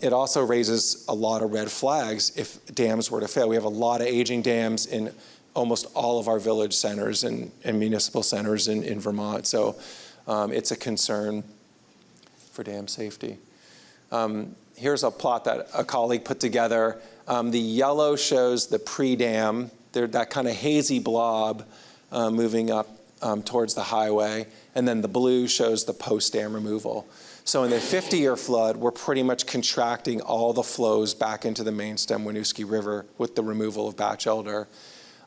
It also raises a lot of red flags if dams were to fail. We have a lot of aging dams in almost all of our village centers and municipal centers in Vermont. So it's a concern for dam safety. Here's a plot that a colleague put together. The yellow shows the pre-dam. They're that kind of hazy blob moving up towards the highway. And then the blue shows the post-dam removal. So in the 50-year flood, we're pretty much contracting all the flows back into the main stem Winooski River with the removal of Batch Elder.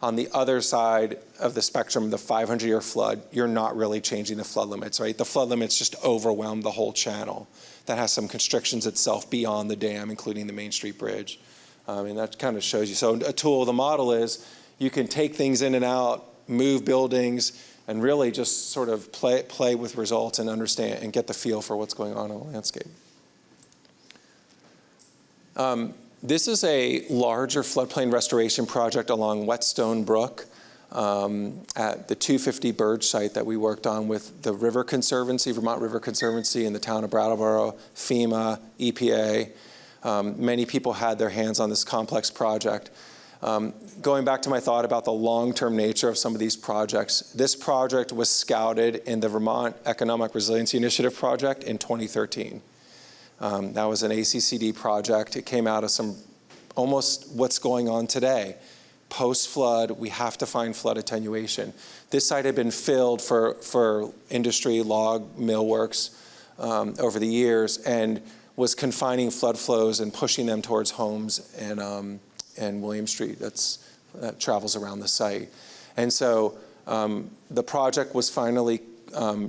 On the other side of the spectrum, the 500-year flood, you're not really changing the flood limits, right? The flood limits just overwhelm the whole channel. That has some constrictions itself beyond the dam, including the Main Street Bridge. And that kind of shows you. So a tool of the model is you can take things in and out, move buildings, and really just sort of play with results and understand and get the feel for what's going on in the landscape. This is a larger floodplain restoration project along Whetstone Brook at the 250 Burge site that we worked on with the River Conservancy, Vermont River Conservancy, and the town of Brattleboro, FEMA, EPA. Many people had their hands on this complex project. Going back to my thought about the long-term nature of some of these projects, this project was scouted in the Vermont Economic Resiliency Initiative project in 2013. That was an ACCD project. It came out of some almost what's going on today. Post-flood, we have to find flood attenuation. This site had been filled for industry, log, mill works over the years, and was confining flood flows and pushing them towards homes and William Street. That travels around the site. And so the project was finally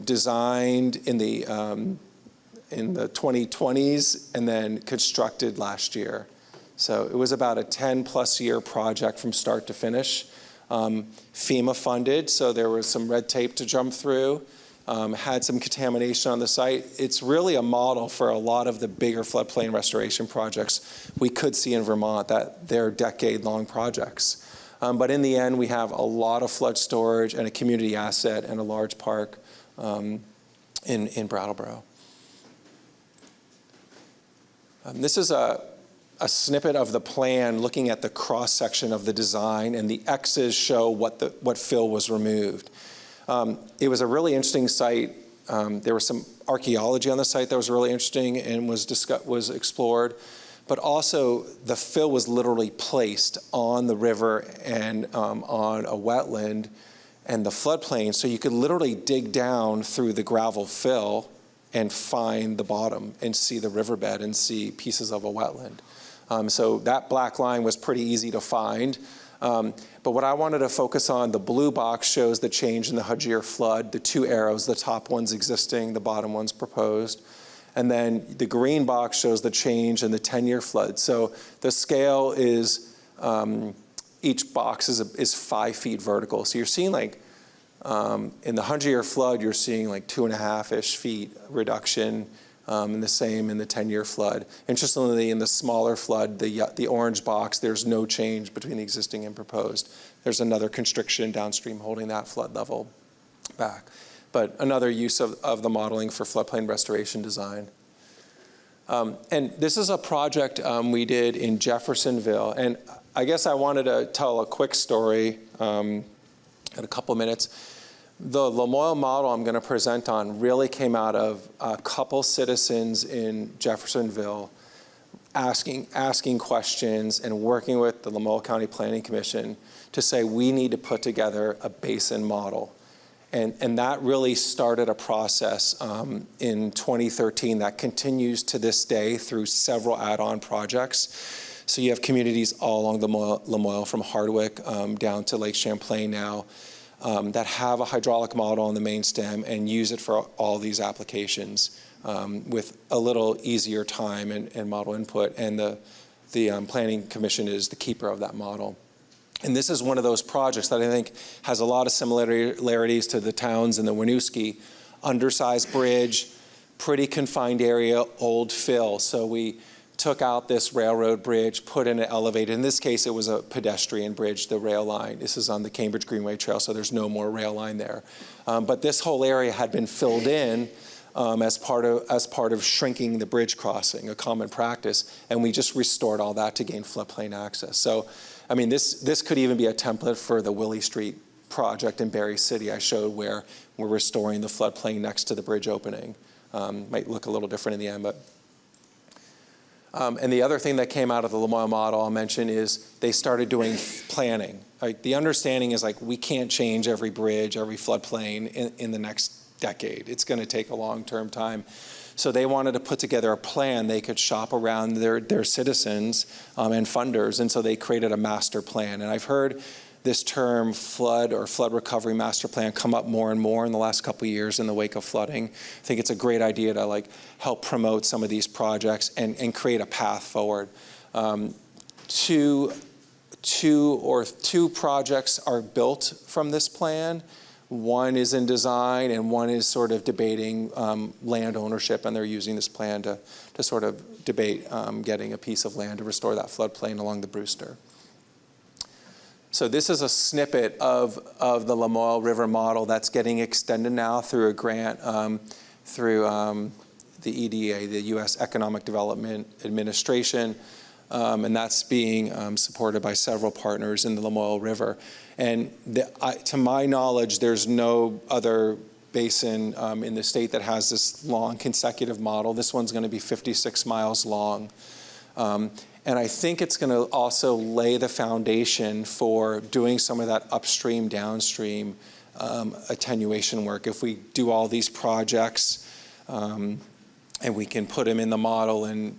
designed in the 2020s and then constructed last year. So it was about a 10+ year project from start to finish. FEMA funded, so there was some red tape to jump through. Had some contamination on the site. It's really a model for a lot of the bigger floodplain restoration projects we could see in Vermont, that they're decade-long projects. But in the end, we have a lot of flood storage and a community asset and a large park in Brattleboro. This is a snippet of the plan looking at the cross-section of the design, and the X's show what fill was removed. It was a really interesting site. There was some archaeology on the site that was really interesting and was explored. But also, the fill was literally placed on the river and on a wetland and the floodplain. So you could literally dig down through the gravel fill and find the bottom and see the riverbed and see pieces of a wetland. So that black line was pretty easy to find. But what I wanted to focus on, the blue box shows the change in the 100-year flood, the two arrows, the top one's existing, the bottom one's proposed. And then the green box shows the change in the 10-year flood. So the scale is, each box is 5 feet vertical. So you're seeing like, in the 100-year flood, you're seeing like 2.5-ish feet reduction, and the same in the 10-year flood. Interestingly, in the smaller flood, the orange box, there's no change between the existing and proposed. There's another constriction downstream holding that flood level back. But another use of the modeling for floodplain restoration design. And this is a project we did in Jeffersonville. And I guess I wanted to tell a quick story in a couple minutes. The Lamoille model I'm going to present on really came out of a couple citizens in Jeffersonville asking questions and working with the Lamoille County Planning Commission to say we need to put together a basin model. And that really started a process in 2013 that continues to this day through several add-on projects. So you have communities all along the Lamoille from Hardwick down to Lake Champlain now that have a hydraulic model on the main stem and use it for all these applications with a little easier time and model input. And the Planning Commission is the keeper of that model. And this is one of those projects that I think has a lot of similarities to the towns in the Winooski. Undersized bridge, pretty confined area, old fill. So we took out this railroad bridge, put in an elevated. In this case, it was a pedestrian bridge, the rail line. This is on the Cambridge Greenway Trail, so there's no more rail line there. But this whole area had been filled in as part of shrinking the bridge crossing, a common practice, and we just restored all that to gain floodplain access. So, I mean, this could even be a template for the Willie Street project in Berry City I showed, where we're restoring the floodplain next to the bridge opening. Might look a little different in the end, but. And the other thing that came out of the Lamoille model I'll mention is they started doing planning. Like, the understanding is, like, we can't change every bridge, every floodplain in the next decade. It's going to take a long-term time. So they wanted to put together a plan they could shop around their citizens and funders, and so they created a master plan. And I've heard this term flood or flood recovery master plan come up more and more in the last couple of years in the wake of flooding. I think it's a great idea to, like, help promote some of these projects and create a path forward. Two projects are built from this plan. One is in design and one is sort of debating land ownership, and they're using this plan to sort of debate getting a piece of land to restore that floodplain along the Brewster. So this is a snippet of the Lamoille River model that's getting extended now through a grant through the EDA, the U.S. Economic Development Administration, and that's being supported by several partners in the Lamoille River. And to my knowledge, there's no other basin in the state that has this long consecutive model. This one's going to be 56 miles long. And I think it's going to also lay the foundation for doing some of that upstream, downstream attenuation work. If we do all these projects and we can put them in the model, and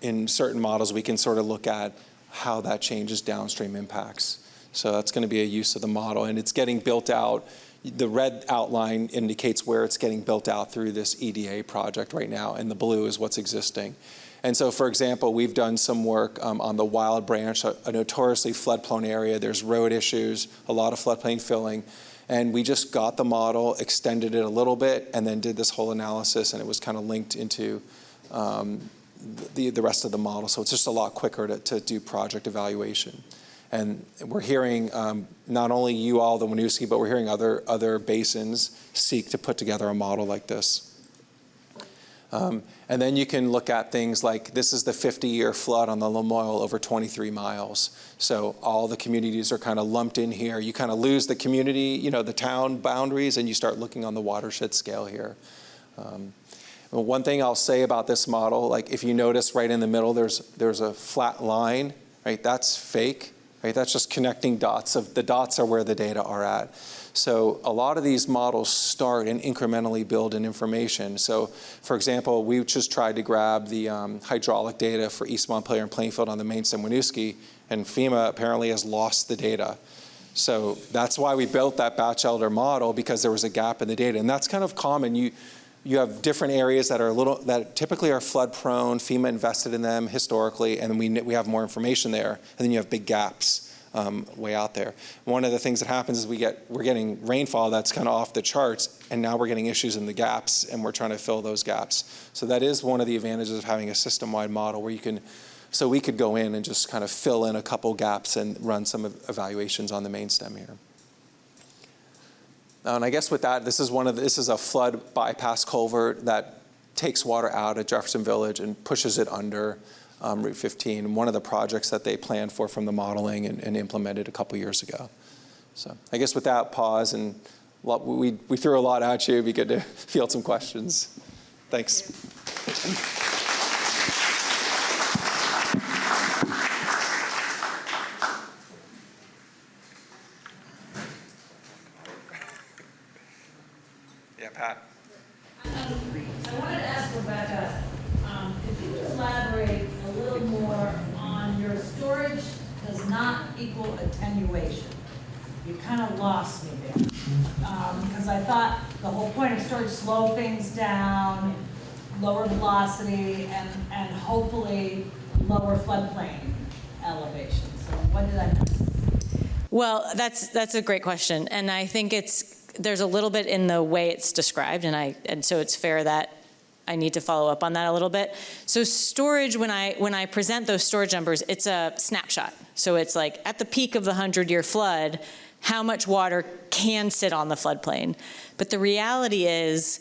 in certain models we can sort of look at how that changes downstream impacts. So that's going to be a use of the model, and it's getting built out. The red outline indicates where it's getting built out through this EDA project right now, and the blue is what's existing. And so, for example, we've done some work on the Wild Branch, a notoriously flood-prone area. There's road issues, a lot of floodplain filling. And we just got the model, extended it a little bit, and then did this whole analysis, and it was kind of linked into the rest of the model. So it's just a lot quicker to do project evaluation. And we're hearing not only you all, the Winooski, but we're hearing other basins seek to put together a model like this. And then you can look at things like, this is the 50-year flood on the Lamoille over 23 miles. So all the communities are kind of lumped in here. You kind of lose the community, the town boundaries, and you start looking on the watershed scale here. One thing I'll say about this model, like, if you notice right in the middle, there's a flat line, right? That's fake, right? That's just connecting dots. The dots are where the data are at. So a lot of these models start and incrementally build in information. So, for example, we just tried to grab the hydraulic data for East Montpelier and Plainfield on the main stem Winooski, and FEMA apparently has lost the data. So that's why we built that batch elder model, because there was a gap in the data, and that's kind of common. You have different areas that typically are flood prone. FEMA invested in them historically, and we have more information there, and then you have big gaps way out there. One of the things that happens is we're getting rainfall that's kind of off the charts, and now we're getting issues in the gaps, and we're trying to fill those gaps. So that is one of the advantages of having a system-wide model, where so we could go in and just kind of fill in a couple gaps and run some evaluations on the main stem here. And I guess with that, this is a flood bypass culvert that takes water out at Jefferson Village and pushes it under Route 15, one of the projects that they planned for from the modeling and implemented a couple years ago. So I guess with that, pause, and we threw a lot at you. It'd be good to field some questions. Thanks. Yeah, Pat. I wanted to ask Rebecca, could you elaborate a little more on your storage does not equal attenuation? You kind of lost me there. Because I thought the whole point of storage, slow things down, lower velocity, and hopefully lower floodplain elevation. So what did I miss? Well, that's a great question, and I think there's a little bit in the way it's described, and so it's fair that I need to follow up on that a little bit. So storage, when I present those storage numbers, it's a snapshot. So it's like at the peak of the 100-year flood, how much water can sit on the floodplain. But the reality is,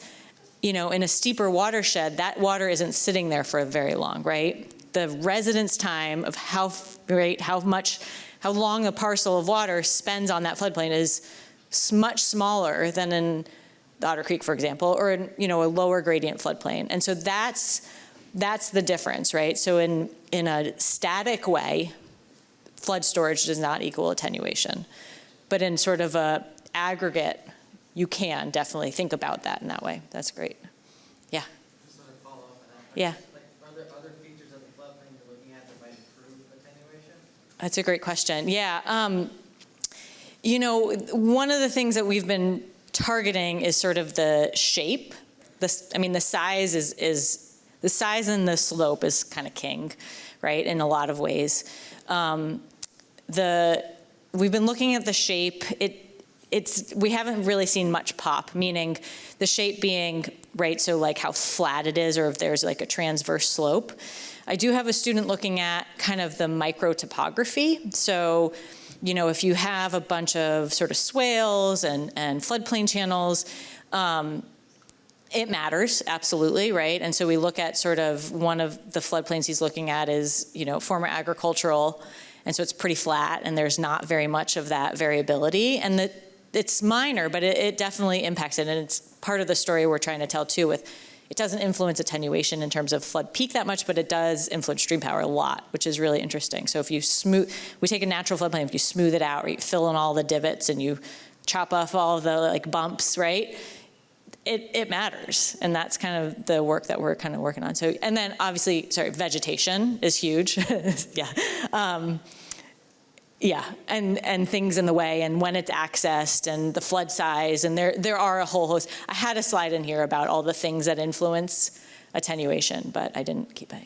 in a steeper watershed, that water isn't sitting there for very long, right? The residence time of how long a parcel of water spends on that floodplain is much smaller than in the Otter Creek, for example, or in, a lower gradient floodplain. And so that's the difference, right? So in a static way, flood storage does not equal attenuation. But in sort of a aggregate, you can definitely think about that in that way. That's great. Yeah. Just want to follow up on that. Yeah. Are there other features of the floodplain you're looking at that might improve attenuation? That's a great question. Yeah. One of the things that we've been targeting is sort of the shape. The size is the size and the slope is kind of king, right? In a lot of ways. We've been looking at the shape. We haven't really seen much pop, meaning the shape being, right, so like how flat it is or if there's like a transverse slope. I do have a student looking at kind of the micro topography. So, if you have a bunch of sort of swales and floodplain channels, it matters, absolutely, right? And so we look at sort of one of the floodplains he's looking at is, former agricultural, and so it's pretty flat, and there's not very much of that variability. And it's minor, but it definitely impacts it, and it's part of the story we're trying to tell, too, with it doesn't influence attenuation in terms of flood peak that much, but it does influence stream power a lot, which is really interesting. So if you we take a natural floodplain, if you smooth it out, or you fill in all the divots, and you chop off all the bumps, right? It matters, and that's kind of the work that we're kind of working on. So, and then obviously, vegetation is huge. And things in the way, and when it's accessed, and the flood size, and there are a whole host. I had a slide in here about all the things that influence attenuation, but I didn't keep it.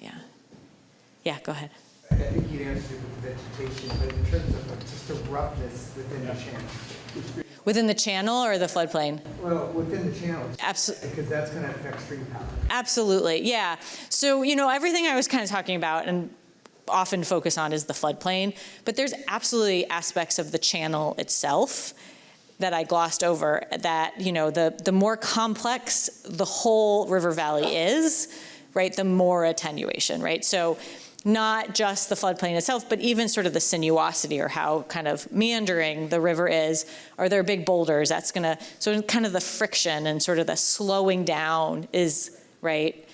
Yeah, go ahead. I think you answered it with the vegetation, but in terms of just the roughness within the channel. Within the channel or the floodplain? Well, within the channel. Absolutely. Because that's going to affect stream power. Absolutely, yeah. So, everything I was kind of talking about and often focus on is the floodplain, but there's absolutely aspects of the channel itself that I glossed over that, the more complex the whole river valley is, right, the more attenuation, right? So not just the floodplain itself, but even sort of the sinuosity or how kind of meandering the river is. Are there big boulders? That's gonna, so kind of the friction and sort of the slowing down is, right,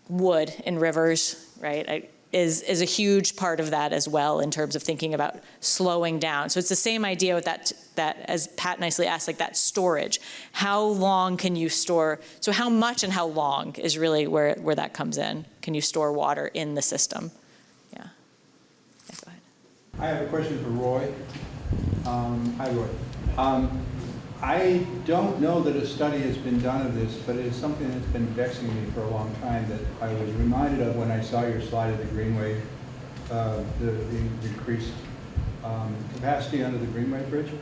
wood in rivers, right, is a huge part of that as well in terms of thinking about slowing down. So it's the same idea with that as Pat nicely asked, like that storage. How long can you store? So how much and how long is really where that comes in. Can you store water in the system? Yeah, go ahead. I have a question for Roy. Hi, Roy. I don't know that a study has been done of this, but it is something that's been vexing me for a long time that I was reminded of when I saw your slide of the Greenway, the increased capacity under the Greenway Bridge.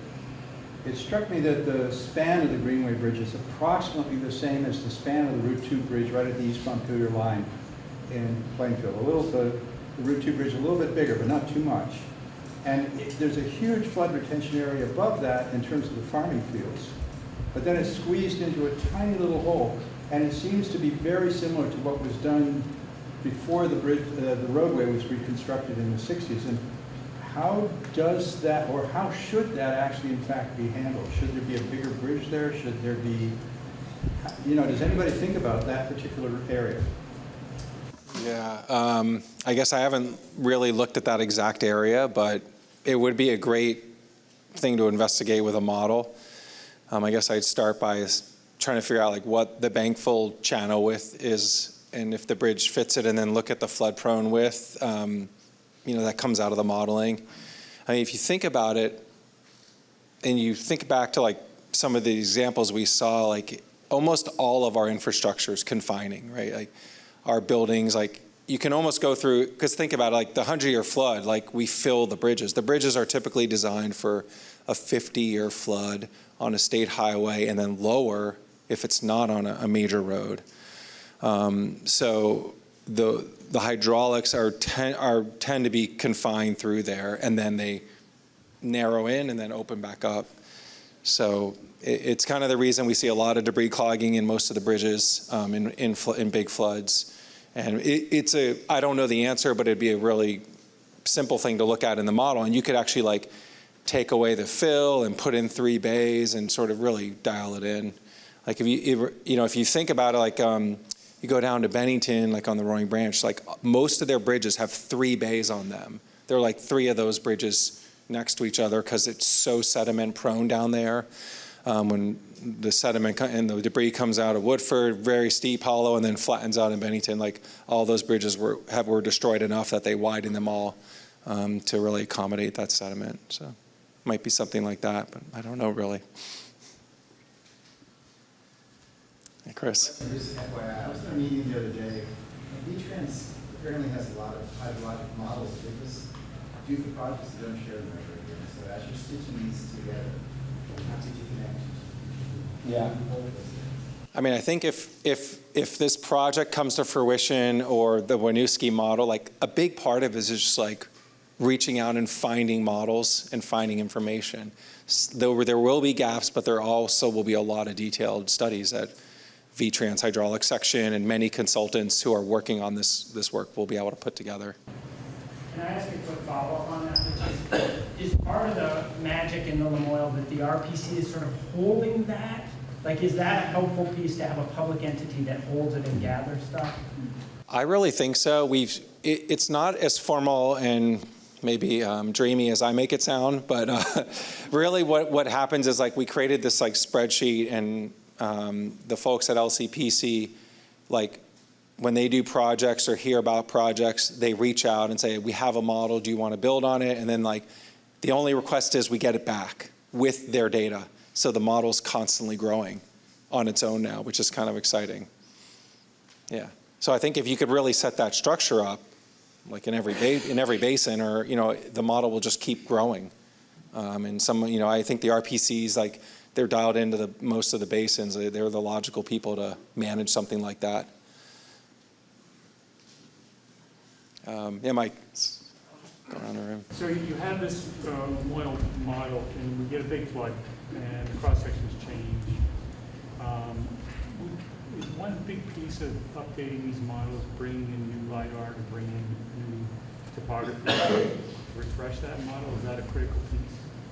It struck me that the span of the Greenway Bridge is approximately the same as the span of the Route 2 bridge right at the East Montpelier line in Plainfield. The Route 2 bridge a little bit bigger, but not too much. And there's a huge flood retention area above that in terms of the farming fields. But then it's squeezed into a tiny little hole, and it seems to be very similar to what was done before the bridge, the roadway was reconstructed in the 60s. And how does that, or how should that actually in fact be handled? Should there be a bigger bridge there? Should there be, does anybody think about that particular area? Yeah, I guess I haven't really looked at that exact area, but it would be a great thing to investigate with a model. I guess I'd start by trying to figure out like what the bankfull channel width is and if the bridge fits it, and then look at the flood-prone width. That comes out of the modeling. I mean, if you think about it, and you think back to like some of the examples we saw, like almost all of our infrastructure is confining, right? Like our buildings, like you can almost go through, because think about it, like the 100-year flood, like we fill the bridges. The bridges are typically designed for a 50-year flood on a state highway and then lower if it's not on a major road. So the hydraulics tend to be confined through there, and then they narrow in and then open back up. So it's kind of the reason we see a lot of debris clogging in most of the bridges in big floods. And I don't know the answer, but it'd be a really simple thing to look at in the model. And you could actually like take away the fill and put in 3 bays and sort of really dial it in. Like if you think about it, like you go down to Bennington, like on the Roaring Branch, like most of their bridges have 3 bays on them. There are like 3 of those bridges next to each other because it's so sediment prone down there. When the sediment and the debris comes out of Woodford, very steep hollow, and then flattens out in Bennington, like all those bridges were destroyed enough that they widened them all to really accommodate that sediment. So might be something like that, but I don't know really. Hey, Chris. Just FYI, I was in a meeting the other day. V-Trans apparently has a lot of hydrologic models. They just do for projects that don't share them right here. So as you're stitching these together, how did you connect? Yeah. I mean, I think if this project comes to fruition or the Winooski model, like a big part of it is just like reaching out and finding models and finding information. There will be gaps, but there also will be a lot of detailed studies that V-Trans hydraulic section and many consultants who are working on this work will be able to put together. Can I ask a quick follow-up on that? Is part of the magic in the Lamoille that the RPC is sort of holding that? Like, is that a helpful piece to have a public entity that holds it and gathers stuff? I really think so. It's not as formal and maybe dreamy as I make it sound, but really what happens is like we created this like spreadsheet, and the folks at LCPC, like when they do projects or hear about projects, they reach out and say, we have a model, do you want to build on it? And then like the only request is we get it back with their data. So the model's constantly growing on its own now, which is kind of exciting. Yeah. So I think if you could really set that structure up, like in every basin, or the model will just keep growing. And I think the RPCs, like they're dialed into most of the basins. They're the logical people to manage something like that. Yeah, Mike. Going around the room. So you have this oil model, and we get a big flood, and the cross sections change. Is one big piece of updating these models bringing in new LiDAR to bring in new topography to refresh that model? Is that a critical piece?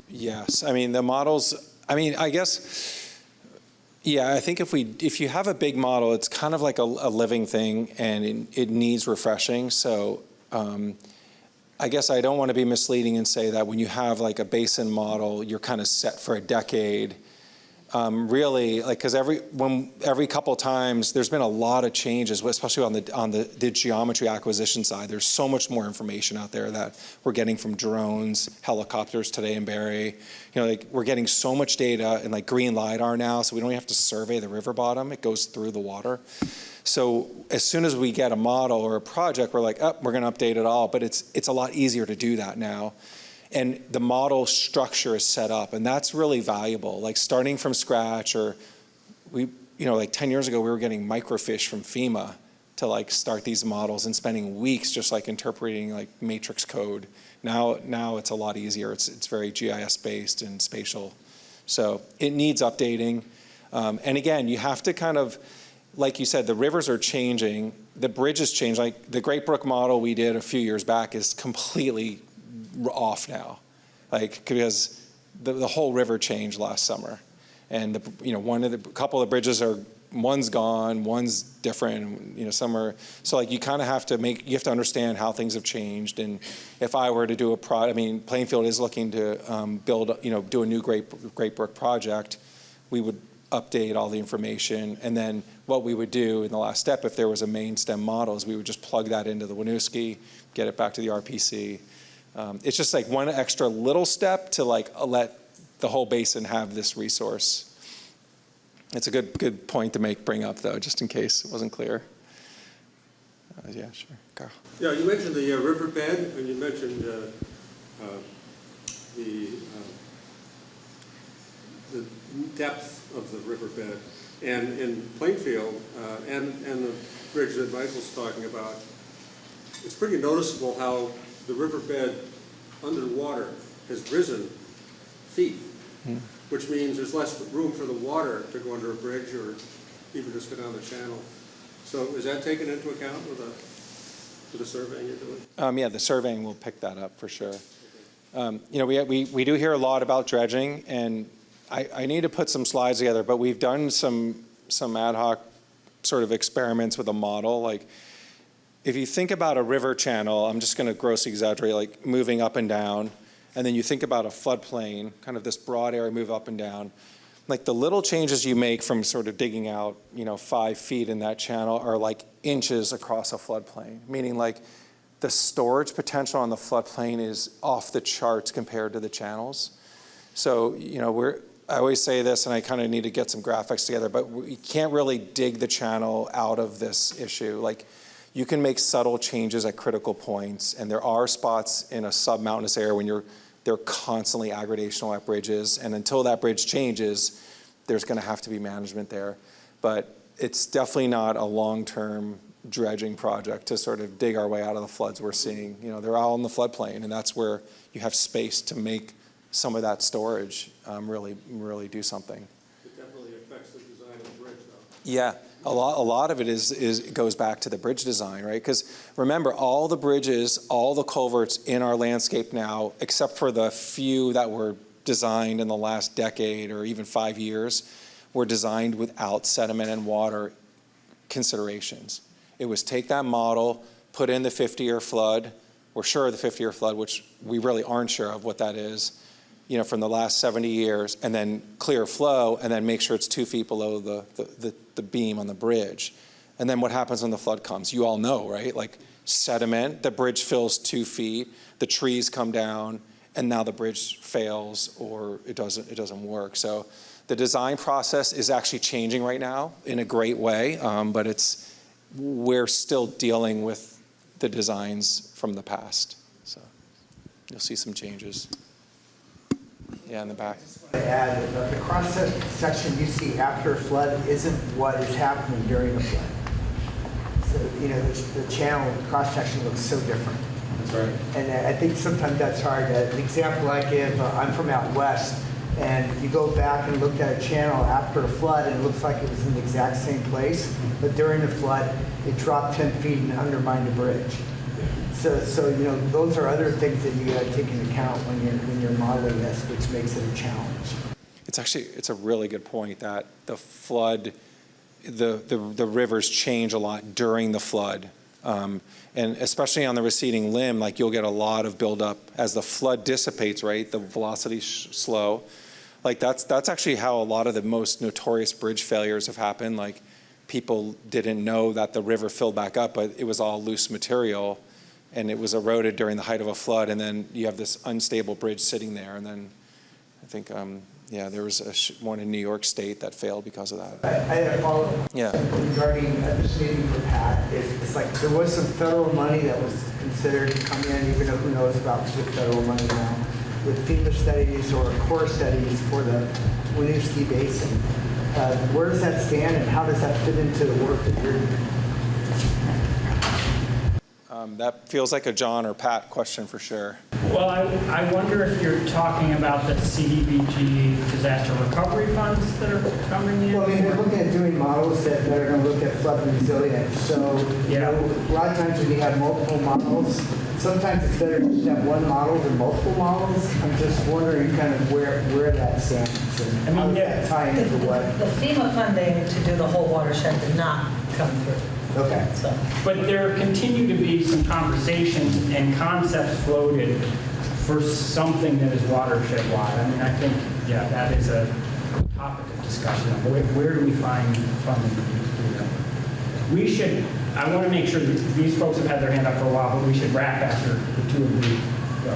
Yes, I mean the models. I mean, I guess. Yeah, I think if you have a big model, it's kind of like a living thing, and it needs refreshing. So. I guess I don't want to be misleading and say that when you have like a basin model, you're kind of set for a decade. Really, like because every couple of times there's been a lot of changes, especially on the geometry acquisition side. There's so much more information out there that we're getting from drones, helicopters today in Barrie. Like we're getting so much data and like green LiDAR now, so we don't even have to survey the river bottom. It goes through the water. So as soon as we get a model or a project, we're like, oh, we're going to update it all. But it's a lot easier to do that now. And the model structure is set up, and that's really valuable. Like starting from scratch, or like 10 years ago, we were getting microfiche from FEMA to like start these models and spending weeks just like interpreting like matrix code. Now it's a lot easier. It's very GIS based and spatial. So it needs updating. And again, you have to kind of, like you said, the rivers are changing, the bridges change. Like the Great Brook model we did a few years back is completely off now, like because the whole river changed last summer, and a couple of the bridges one's gone, one's different, some are, so like you kind of have to understand how things have changed. And if I were to do Plainfield is looking to build, do a new Great Brook project, we would update all the information, and then what we would do in the last step, if there was a main stem model, is we would just plug that into the Winooski, get it back to the RPC. It's just like one extra little step to like let the whole basin have this resource. It's a good point to bring up though, just in case it wasn't clear. Yeah, sure, Carl. Yeah, you mentioned the riverbed, and you mentioned the depth of the riverbed. And in Plainfield, and the bridge that Michael's talking about, it's pretty noticeable how the riverbed under the water has risen feet, which means there's less room for the water to go under a bridge or even just go down the channel. So is that taken into account with the surveying you're doing? Yeah, the surveying will pick that up for sure. You know, we do hear a lot about dredging, and I need to put some slides together, but we've done some ad hoc sort of experiments with a model. Like, if you think about a river channel, I'm just going to grossly exaggerate, like moving up and down, and then you think about a floodplain, kind of this broad area move up and down. Like the little changes you make from sort of digging out, 5 feet in that channel are like inches across a floodplain, meaning like the storage potential on the floodplain is off the charts compared to the channels. So, I always say this, and I kind of need to get some graphics together, but we can't really dig the channel out of this issue. Like, you can make subtle changes at critical points, and there are spots in a submountainous area when they're constantly aggradational at bridges, and until that bridge changes, there's going to have to be management there. But it's definitely not a long-term dredging project to sort of dig our way out of the floods we're seeing. They're all in the floodplain, and that's where you have space to make some of that storage really do something. It definitely affects the design of the bridge, though. Yeah, a lot of it goes back to the bridge design, right? Because remember, all the bridges, all the culverts in our landscape now, except for the few that were designed in the last decade or even 5 years, were designed without sediment and water considerations. It was take that model, put in the 50-year flood. We're sure of the 50-year flood, which we really aren't sure of what that is, from the last 70 years, and then clear flow, and then make sure it's 2 feet below the beam on the bridge. And then what happens when the flood comes? You all know, right? Like sediment, the bridge fills 2 feet, the trees come down, and now the bridge fails or it doesn't work. So the design process is actually changing right now in a great way, but we're still dealing with the designs from the past. So you'll see some changes. Yeah, in the back. To add, the cross-section you see after a flood isn't what is happening during a flood. So, the channel, the cross-section looks so different. That's right. And I think sometimes that's hard. The example I give, I'm from out west, and you go back and look at a channel after a flood, and it looks like it was in the exact same place, but during the flood, it dropped 10 feet and undermined the bridge. So those are other things that you got to take into account when you're modeling this, which makes it a challenge. It's a really good point that the flood, the rivers change a lot during the flood, and especially on the receding limb, like you'll get a lot of buildup as the flood dissipates. Right, the velocity's slow. Like that's actually how a lot of the most notorious bridge failures have happened. Like people didn't know that the river filled back up, but it was all loose material. And it was eroded during the height of a flood, and then you have this unstable bridge sitting there. And then I think, there was one in New York State that failed because of that. I had a follow-up regarding this meeting for Pat. It's like there was some federal money that was considered to come in, even though who knows about the federal money now, with FEMA studies or core studies for the Winooski Basin. Where does that stand, and how does that fit into the work that you're doing? That feels like a John or Pat question for sure. Well, I wonder if you're talking about the CDBG disaster recovery funds that are coming in? Well, I mean, they're looking at doing models that are going to look at flood resilience. So, a lot of times when you have multiple models, sometimes it's better to have one model than multiple models. I'm just wondering kind of where that stands and how does that tie into what? The FEMA funding to do the whole watershed did not come through. Okay. So. But there continue to be some conversations and concepts floated for something that is watershed-wide. I mean, I think, that is a topic of discussion. Where do we find funding to do that? We should, I want to make sure that these folks have had their hand up for a while, but we should wrap after the two of you go.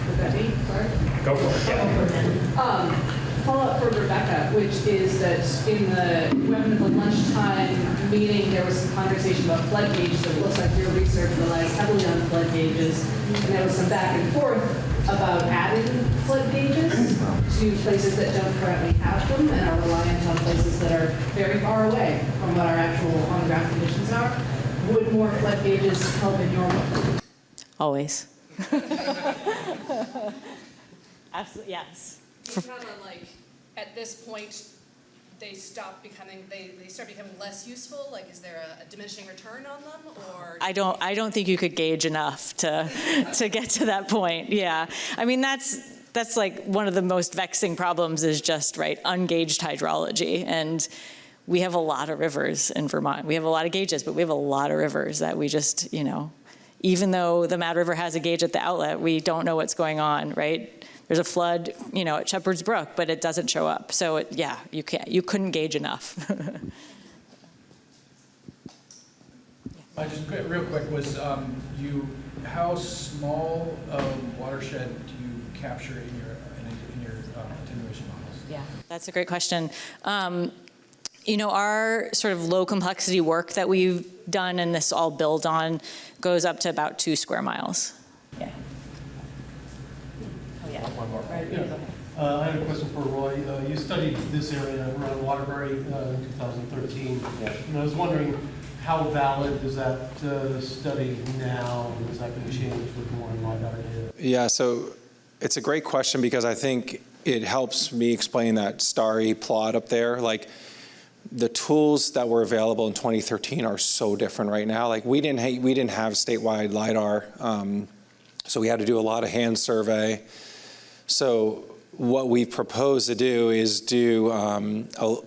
Would that be? Sorry? Go for it. Yeah. Follow-up for Rebecca, which is that in the lunchtime meeting, there was some conversation about flood gauges. It looks like your research relies heavily on flood gauges, and there was some back and forth about adding flood gauges. to places that don't currently have them and are reliant on places that are very far away from what our actual on-the-ground conditions are. Would more flood gauges help in your work? Always. Absolutely, yes. Do you count on, like, at this point, they start becoming less useful? Like, is there a diminishing return on them, or? I don't think you could gauge enough to get to that point. Yeah, I mean that's like one of the most vexing problems is just ungauged hydrology, and we have a lot of rivers in Vermont. We have a lot of gauges, but we have a lot of rivers that we just even though the Mad River has a gauge at the outlet, we don't know what's going on, right? There's a flood, at Shepherd's Brook, but it doesn't show up. So you couldn't gauge enough. Just real quick, how small a watershed do you capture in your attenuation models? Yeah, that's a great question. Our sort of low complexity work that we've done, and this all builds on, goes up to about 2 square miles. Yeah. One more. Right, yeah. I have a question for Roy. You studied this area around Waterbury in 2013. Yeah. And I was wondering, how valid is that study now? And is that going to change with more LiDAR data? Yeah, so it's a great question because I think it helps me explain that starry plot up there. Like, the tools that were available in 2013 are so different right now. Like, we didn't have statewide LiDAR, so we had to do a lot of hand survey. So what we propose to do is do a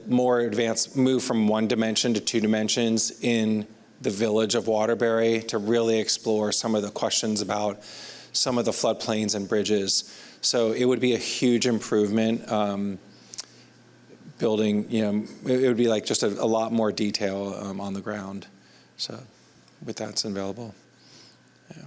more advanced move from 1 dimension to 2 dimensions in the village of Waterbury to really explore some of the questions about some of the floodplains and bridges. So it would be a huge improvement. Building, it would be like just a lot more detail on the ground. So with that's available. Yeah.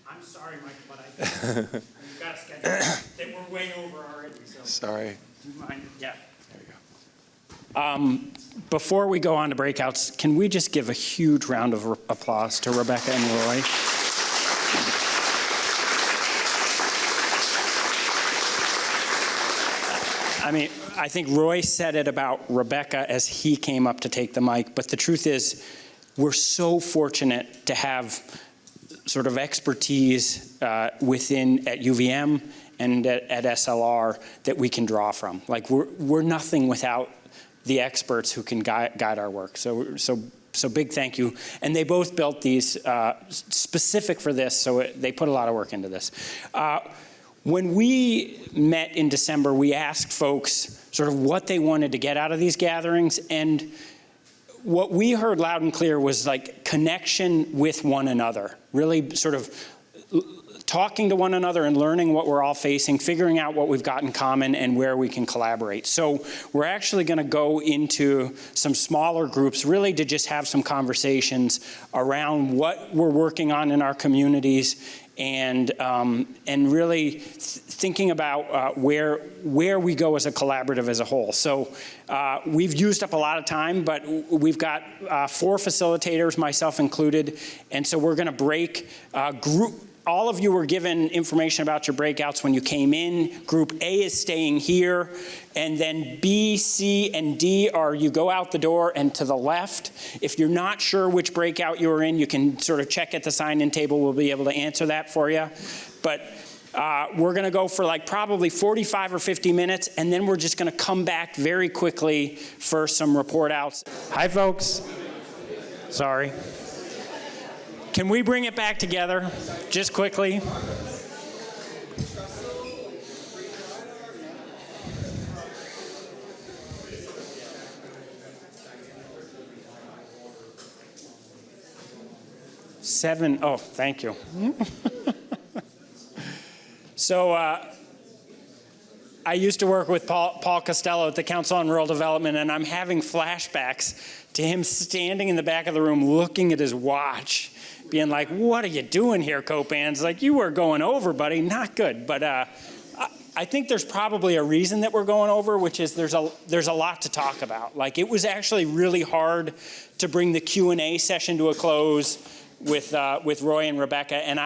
I'm sorry, Mike, but I think we've got a schedule that we're way over already. So. Sorry. Do you mind? Yeah. There you go. Before we go on to breakouts, can we just give a huge round of applause to Rebecca and Roy? I mean, I think Roy said it about Rebecca as he came up to take the mic, but the truth is, we're so fortunate to have sort of expertise within at UVM and at SLR that we can draw from. Like, we're nothing without the experts who can guide our work. So big thank you. And they both built these specific for this, so they put a lot of work into this. When we met in December, we asked folks sort of what they wanted to get out of these gatherings, and what we heard loud and clear was like connection with one another, really sort of talking to one another and learning what we're all facing, figuring out what we've got in common and where we can collaborate. So we're actually going to go into some smaller groups really to just have some conversations around what we're working on in our communities and really thinking about where we go as a collaborative as a whole. So we've used up a lot of time, but we've got 4 facilitators, myself included, and so we're going to break group. All of you were given information about your breakouts when you came in. Group A is staying here, and then B, C, and D are you go out the door and to the left. If you're not sure which breakout you're in, you can sort of check at the sign-in table. We'll be able to answer that for you. But we're going to go for like probably 45 or 50 minutes, and then we're just going to come back very quickly for some report outs. Hi, folks. Sorry. Can we bring it back together just quickly? Seven. Oh, thank you. So I used to work with Paul Costello at the Council on Rural Development, and I'm having flashbacks to him standing in the back of the room looking at his watch, being like, what are you doing here, Copans? Like, you were going over, buddy. Not good. But I think there's probably a reason that we're going over, which is there's a lot to talk about. Like, it was actually really hard to bring the Q&A session to a close with Roy and Rebecca, and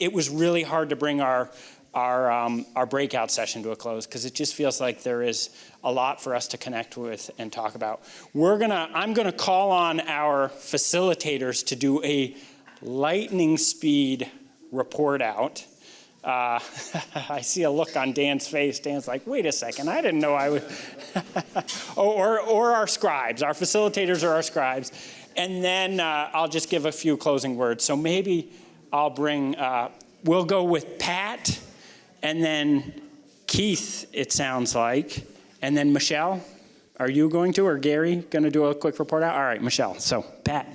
it was really hard to bring our our breakout session to a close, because it just feels like there is a lot for us to connect with and talk about. I'm gonna call on our facilitators to do a lightning speed report out. I see a look on Dan's face. Dan's like, wait a second, I didn't know I would. or our scribes. Our facilitators are our scribes. And then I'll just give a few closing words. So maybe I'll bring, we'll go with Pat, and then Keith, it sounds like. And then Michelle, are you going to, or Gary, going to do a quick report out? All right, Michelle. So, Pat.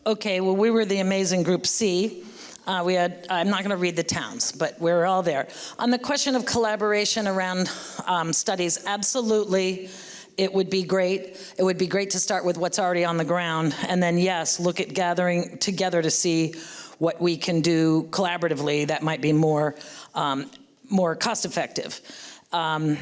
Okay, well, we were the amazing Group C. I'm not going to read the towns, but we're all there. On the question of collaboration around studies, absolutely, it would be great. It would be great to start with what's already on the ground, and then, yes, look at gathering together to see what we can do collaboratively that might be more cost-effective. And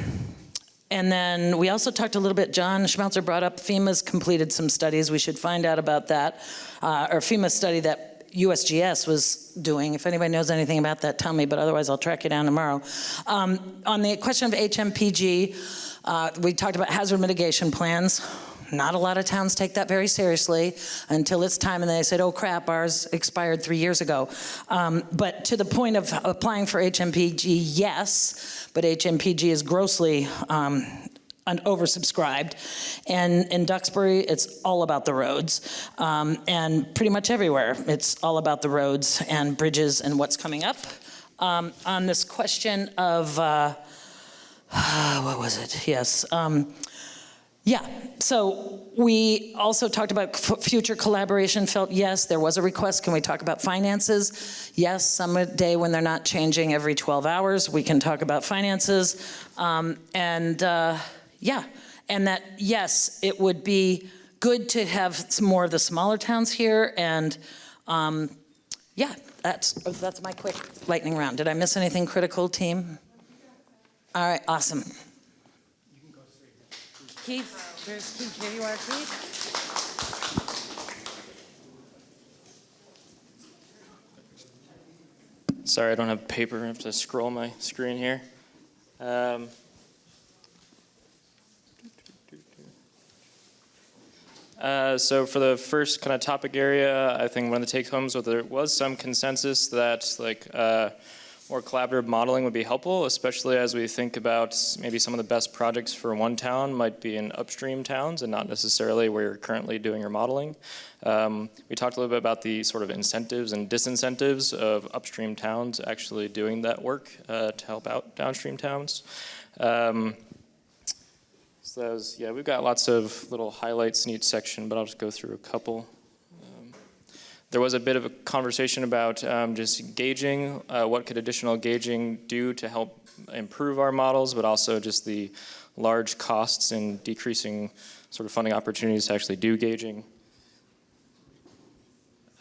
then we also talked a little bit, John Schmelzer brought up FEMA's completed some studies. We should find out about that, or FEMA study that USGS was doing. If anybody knows anything about that, tell me, but otherwise I'll track you down tomorrow. On the question of HMPG, we talked about hazard mitigation plans. Not a lot of towns take that very seriously until it's time, and they said, oh crap, ours expired 3 years ago. But to the point of applying for HMPG, yes, but HMPG is grossly oversubscribed. And in Duxbury, it's all about the roads. And pretty much everywhere, it's all about the roads and bridges and what's coming up. On this question of, what was it? Yes. Yeah, so we also talked about future collaboration, felt yes, there was a request, can we talk about finances? Yes, someday when they're not changing every 12 hours, we can talk about finances. Yeah, and that, yes, it would be good to have some more of the smaller towns here, and yeah, that's my quick lightning round. Did I miss anything critical, team? All right, awesome. Keith, there's Keith. Here you are, Keith. Sorry, I don't have paper. I have to scroll my screen here. So for the first kind of topic area, I think one of the take-homes was there was some consensus that more collaborative modeling would be helpful, especially as we think about maybe some of the best projects for one town might be in upstream towns and not necessarily where you're currently doing your modeling. We talked a little bit about the sort of incentives and disincentives of upstream towns actually doing that work to help out downstream towns. So that was, yeah, we've got lots of little highlights in each section, but I'll just go through a couple. There was a bit of a conversation about just gauging, what could additional gauging do to help improve our models, but also just the large costs in decreasing sort of funding opportunities to actually do gauging.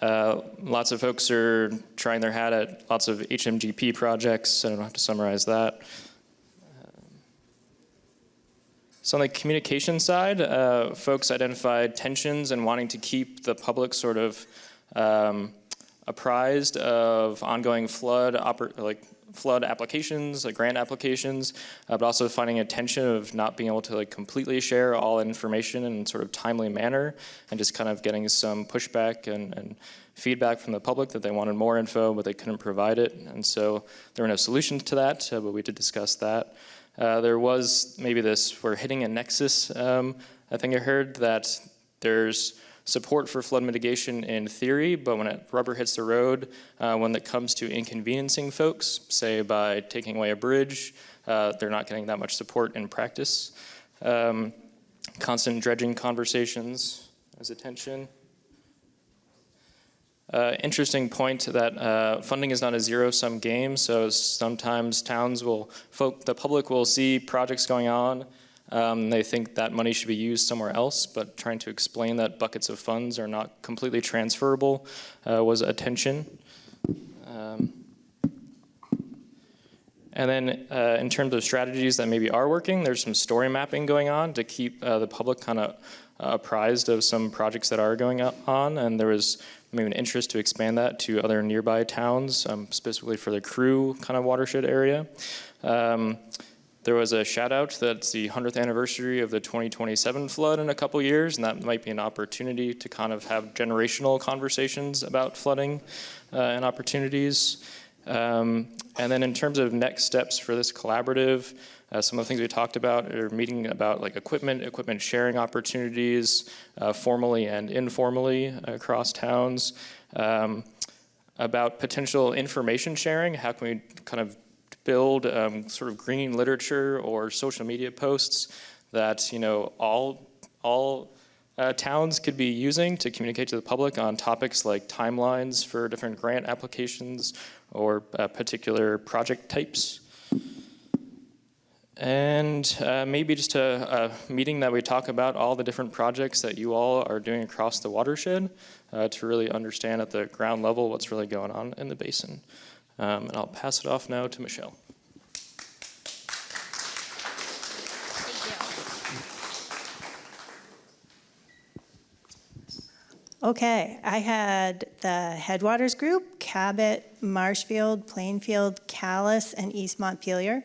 Lots of folks are trying their hat at lots of HMGP projects. I don't have to summarize that. So on the communication side, folks identified tensions and wanting to keep the public sort of apprised of ongoing flood applications, grant applications, but also finding a tension of not being able to completely share all information in sort of timely manner, and just kind of getting some pushback and feedback from the public that they wanted more info, but they couldn't provide it. And so there were no solutions to that, but we did discuss that. There was maybe this, we're hitting a nexus, I think I heard, that there's support for flood mitigation in theory, but when rubber hits the road, when it comes to inconveniencing folks, say by taking away a bridge, they're not getting that much support in practice. Constant dredging conversations as a tension. Interesting point that funding is not a zero-sum game, so sometimes the public will see projects going on. They think that money should be used somewhere else, but trying to explain that buckets of funds are not completely transferable was a tension. And then in terms of strategies that maybe are working, there's some story mapping going on to keep the public kind of apprised of some projects that are going on, and there was maybe an interest to expand that to other nearby towns, specifically for the Crew kind of watershed area. There was a shout out that's the 100th anniversary of the 2027 flood in a couple years, and that might be an opportunity to kind of have generational conversations about flooding and opportunities. And then in terms of next steps for this collaborative, some of the things we talked about are meeting about like equipment sharing opportunities, formally and informally across towns, about potential information sharing. How can we kind of build sort of green literature or social media posts that all towns could be using to communicate to the public on topics like timelines for different grant applications or particular project types. And maybe just a meeting that we talk about all the different projects that you all are doing across the watershed to really understand at the ground level what's really going on in the basin. And I'll pass it off now to Michelle. Okay, I had the Headwaters Group, Cabot, Marshfield, Plainfield, Calais, and East Montpelier.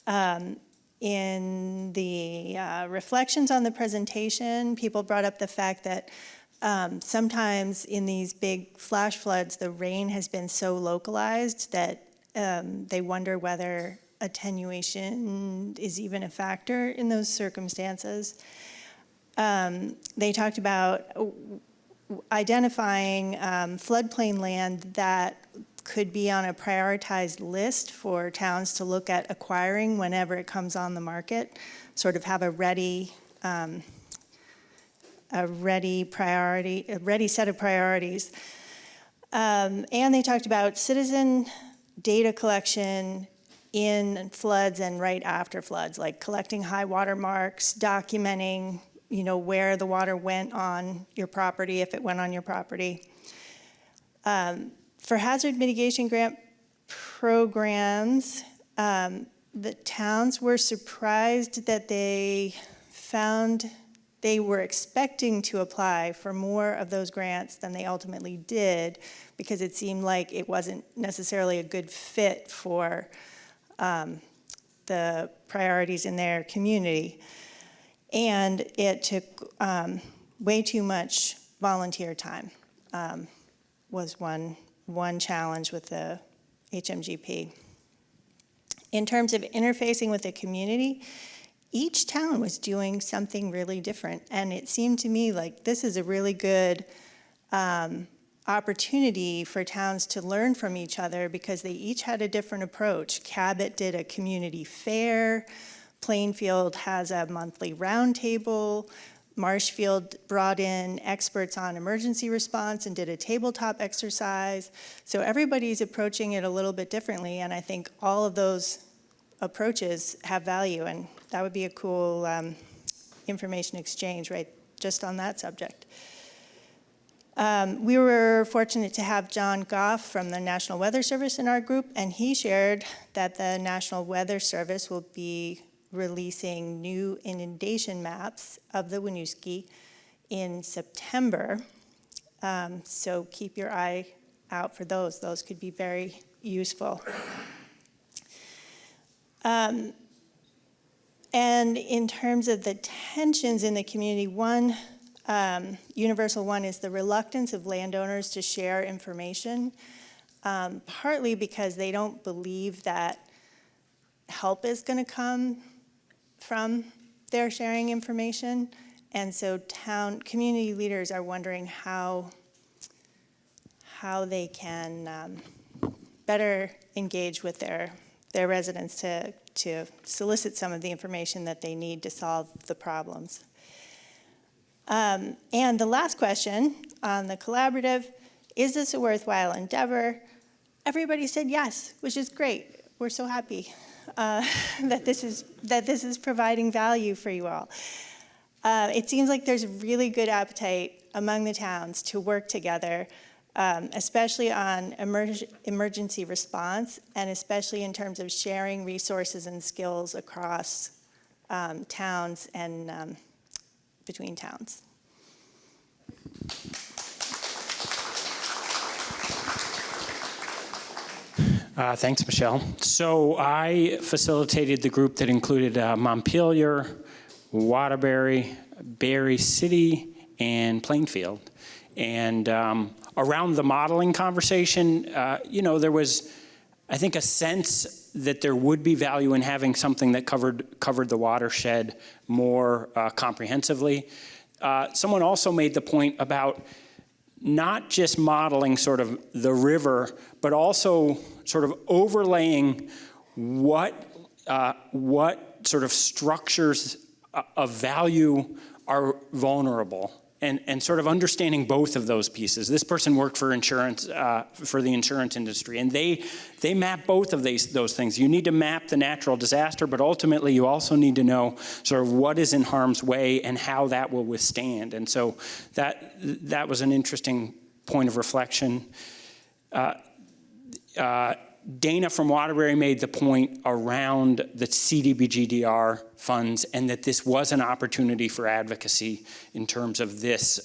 In the reflections on the presentation, people brought up the fact that sometimes in these big flash floods, the rain has been so localized that they wonder whether attenuation is even a factor in those circumstances. They talked about identifying floodplain land that could be on a prioritized list for towns to look at acquiring whenever it comes on the market, sort of have a ready set of priorities. And they talked about citizen data collection in floods and right after floods, like collecting high water marks, documenting, where the water went on your property, if it went on your property. For hazard mitigation grant programs, the towns were surprised that they found they were expecting to apply for more of those grants than they ultimately did, because it seemed like it wasn't necessarily a good fit for the priorities in their community. And it took way too much volunteer time, was one challenge with the HMGP. In terms of interfacing with the community, each town was doing something really different. And it seemed to me like this is a really good opportunity for towns to learn from each other, because they each had a different approach. Cabot did a community fair. Plainfield has a monthly roundtable. Marshfield brought in experts on emergency response and did a tabletop exercise. So everybody's approaching it a little bit differently, and I think all of those approaches have value, and that would be a cool information exchange, right, just on that subject. We were fortunate to have John Goff from the National Weather Service in our group, and he shared that the National Weather Service will be releasing new inundation maps of the Winooski in September. So keep your eye out for those. Those could be very useful. And in terms of the tensions in the community, one universal one is the reluctance of landowners to share information, partly because they don't believe that help is going to come from their sharing information. And so community leaders are wondering how they can better engage with their residents to solicit some of the information that they need to solve the problems. And the last question on the collaborative, is this a worthwhile endeavor? Everybody said yes, which is great. We're so happy that this is providing value for you all. It seems like there's really good appetite among the towns to work together, especially on emergency response, and especially in terms of sharing resources and skills across towns and between towns. Thanks, Michelle. So I facilitated the group that included Montpelier, Waterbury, Berry City, and Plainfield. And around the modeling conversation, there was, I think, a sense that there would be value in having something that covered the watershed more comprehensively. Someone also made the point about not just modeling sort of the river, but also sort of overlaying what sort of structures of value are vulnerable, and sort of understanding both of those pieces. This person worked for insurance, for the insurance industry, and they map both of those things. You need to map the natural disaster, but ultimately you also need to know sort of what is in harm's way and how that will withstand. And so that was an interesting point of reflection. Dana from Waterbury made the point around the CDBG-DR funds, and that this was an opportunity for advocacy in terms of this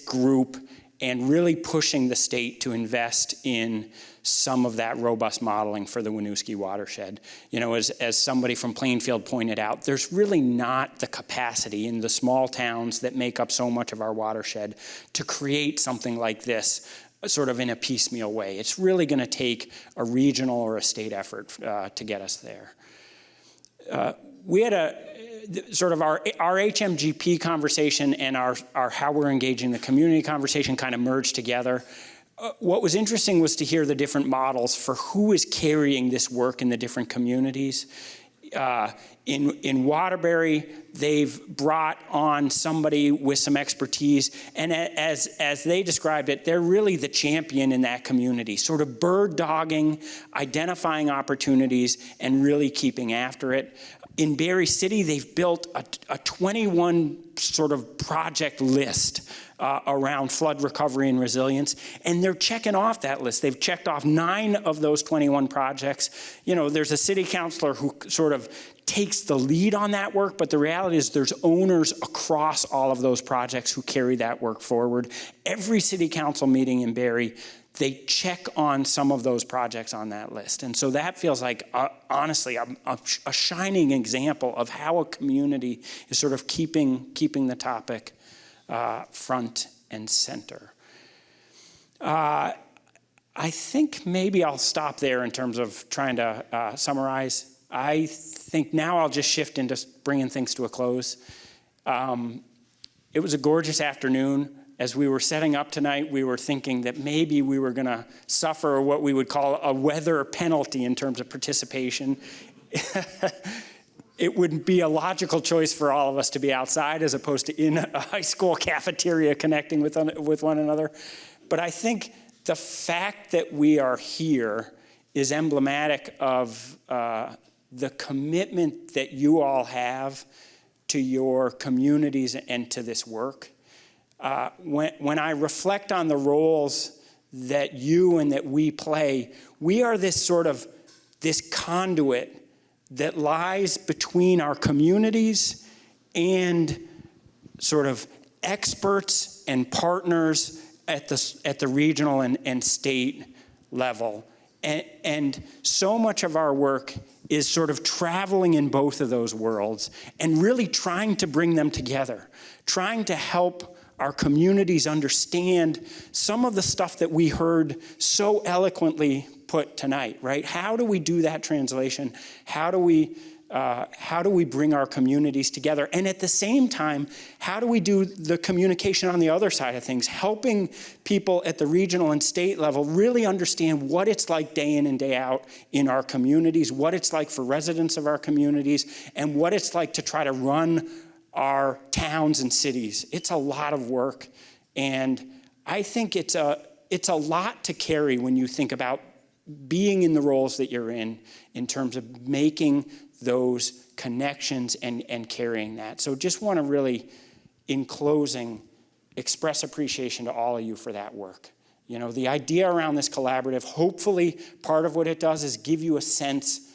group, and really pushing the state to invest in some of that robust modeling for the Winooski watershed. As somebody from Plainfield pointed out, there's really not the capacity in the small towns that make up so much of our watershed to create something like this sort of in a piecemeal way. It's really going to take a regional or a state effort to get us there. We had sort of our HMGP conversation and our how we're engaging the community conversation kind of merged together. What was interesting was to hear the different models for who is carrying this work in the different communities. In Waterbury, they've brought on somebody with some expertise, and as they described it, they're really the champion in that community, sort of bird dogging, identifying opportunities, and really keeping after it. In Berry City, they've built a 21 sort of project list around flood recovery and resilience, and they're checking off that list. They've checked off 9 of those 21 projects. There's a city councilor who sort of takes the lead on that work, but the reality is there's owners across all of those projects who carry that work forward. Every city council meeting in Berry, they check on some of those projects on that list. And so that feels like, honestly, a shining example of how a community is sort of keeping the topic front and center. I think maybe I'll stop there in terms of trying to summarize. I think now I'll just shift into bringing things to a close. It was a gorgeous afternoon. As we were setting up tonight, we were thinking that maybe we were going to suffer what we would call a weather penalty in terms of participation. It would be a logical choice for all of us to be outside as opposed to in a high school cafeteria connecting with one another. But I think the fact that we are here is emblematic of the commitment that you all have to your communities and to this work. When I reflect on the roles that you and that we play, we are this conduit that lies between our communities and sort of experts and partners at the regional and state level. And so much of our work is sort of traveling in both of those worlds and really trying to bring them together, trying to help our communities understand some of the stuff that we heard so eloquently put tonight, right? How do we do that translation? How do we bring our communities together? And at the same time, how do we do the communication on the other side of things, helping people at the regional and state level really understand what it's like day in and day out in our communities, what it's like for residents of our communities, and what it's like to try to run our towns and cities. It's a lot of work, and I think it's a lot to carry when you think about being in the roles that you're in terms of making those connections and carrying that. So just want to really, in closing, express appreciation to all of you for that work. The idea around this collaborative, hopefully part of what it does is give you a sense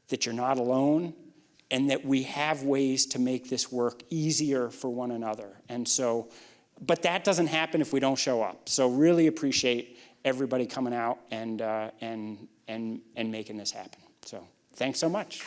that you're not alone, and that we have ways to make this work easier for one another. And so, but that doesn't happen if we don't show up. So really appreciate everybody coming out and making this happen. So thanks so much.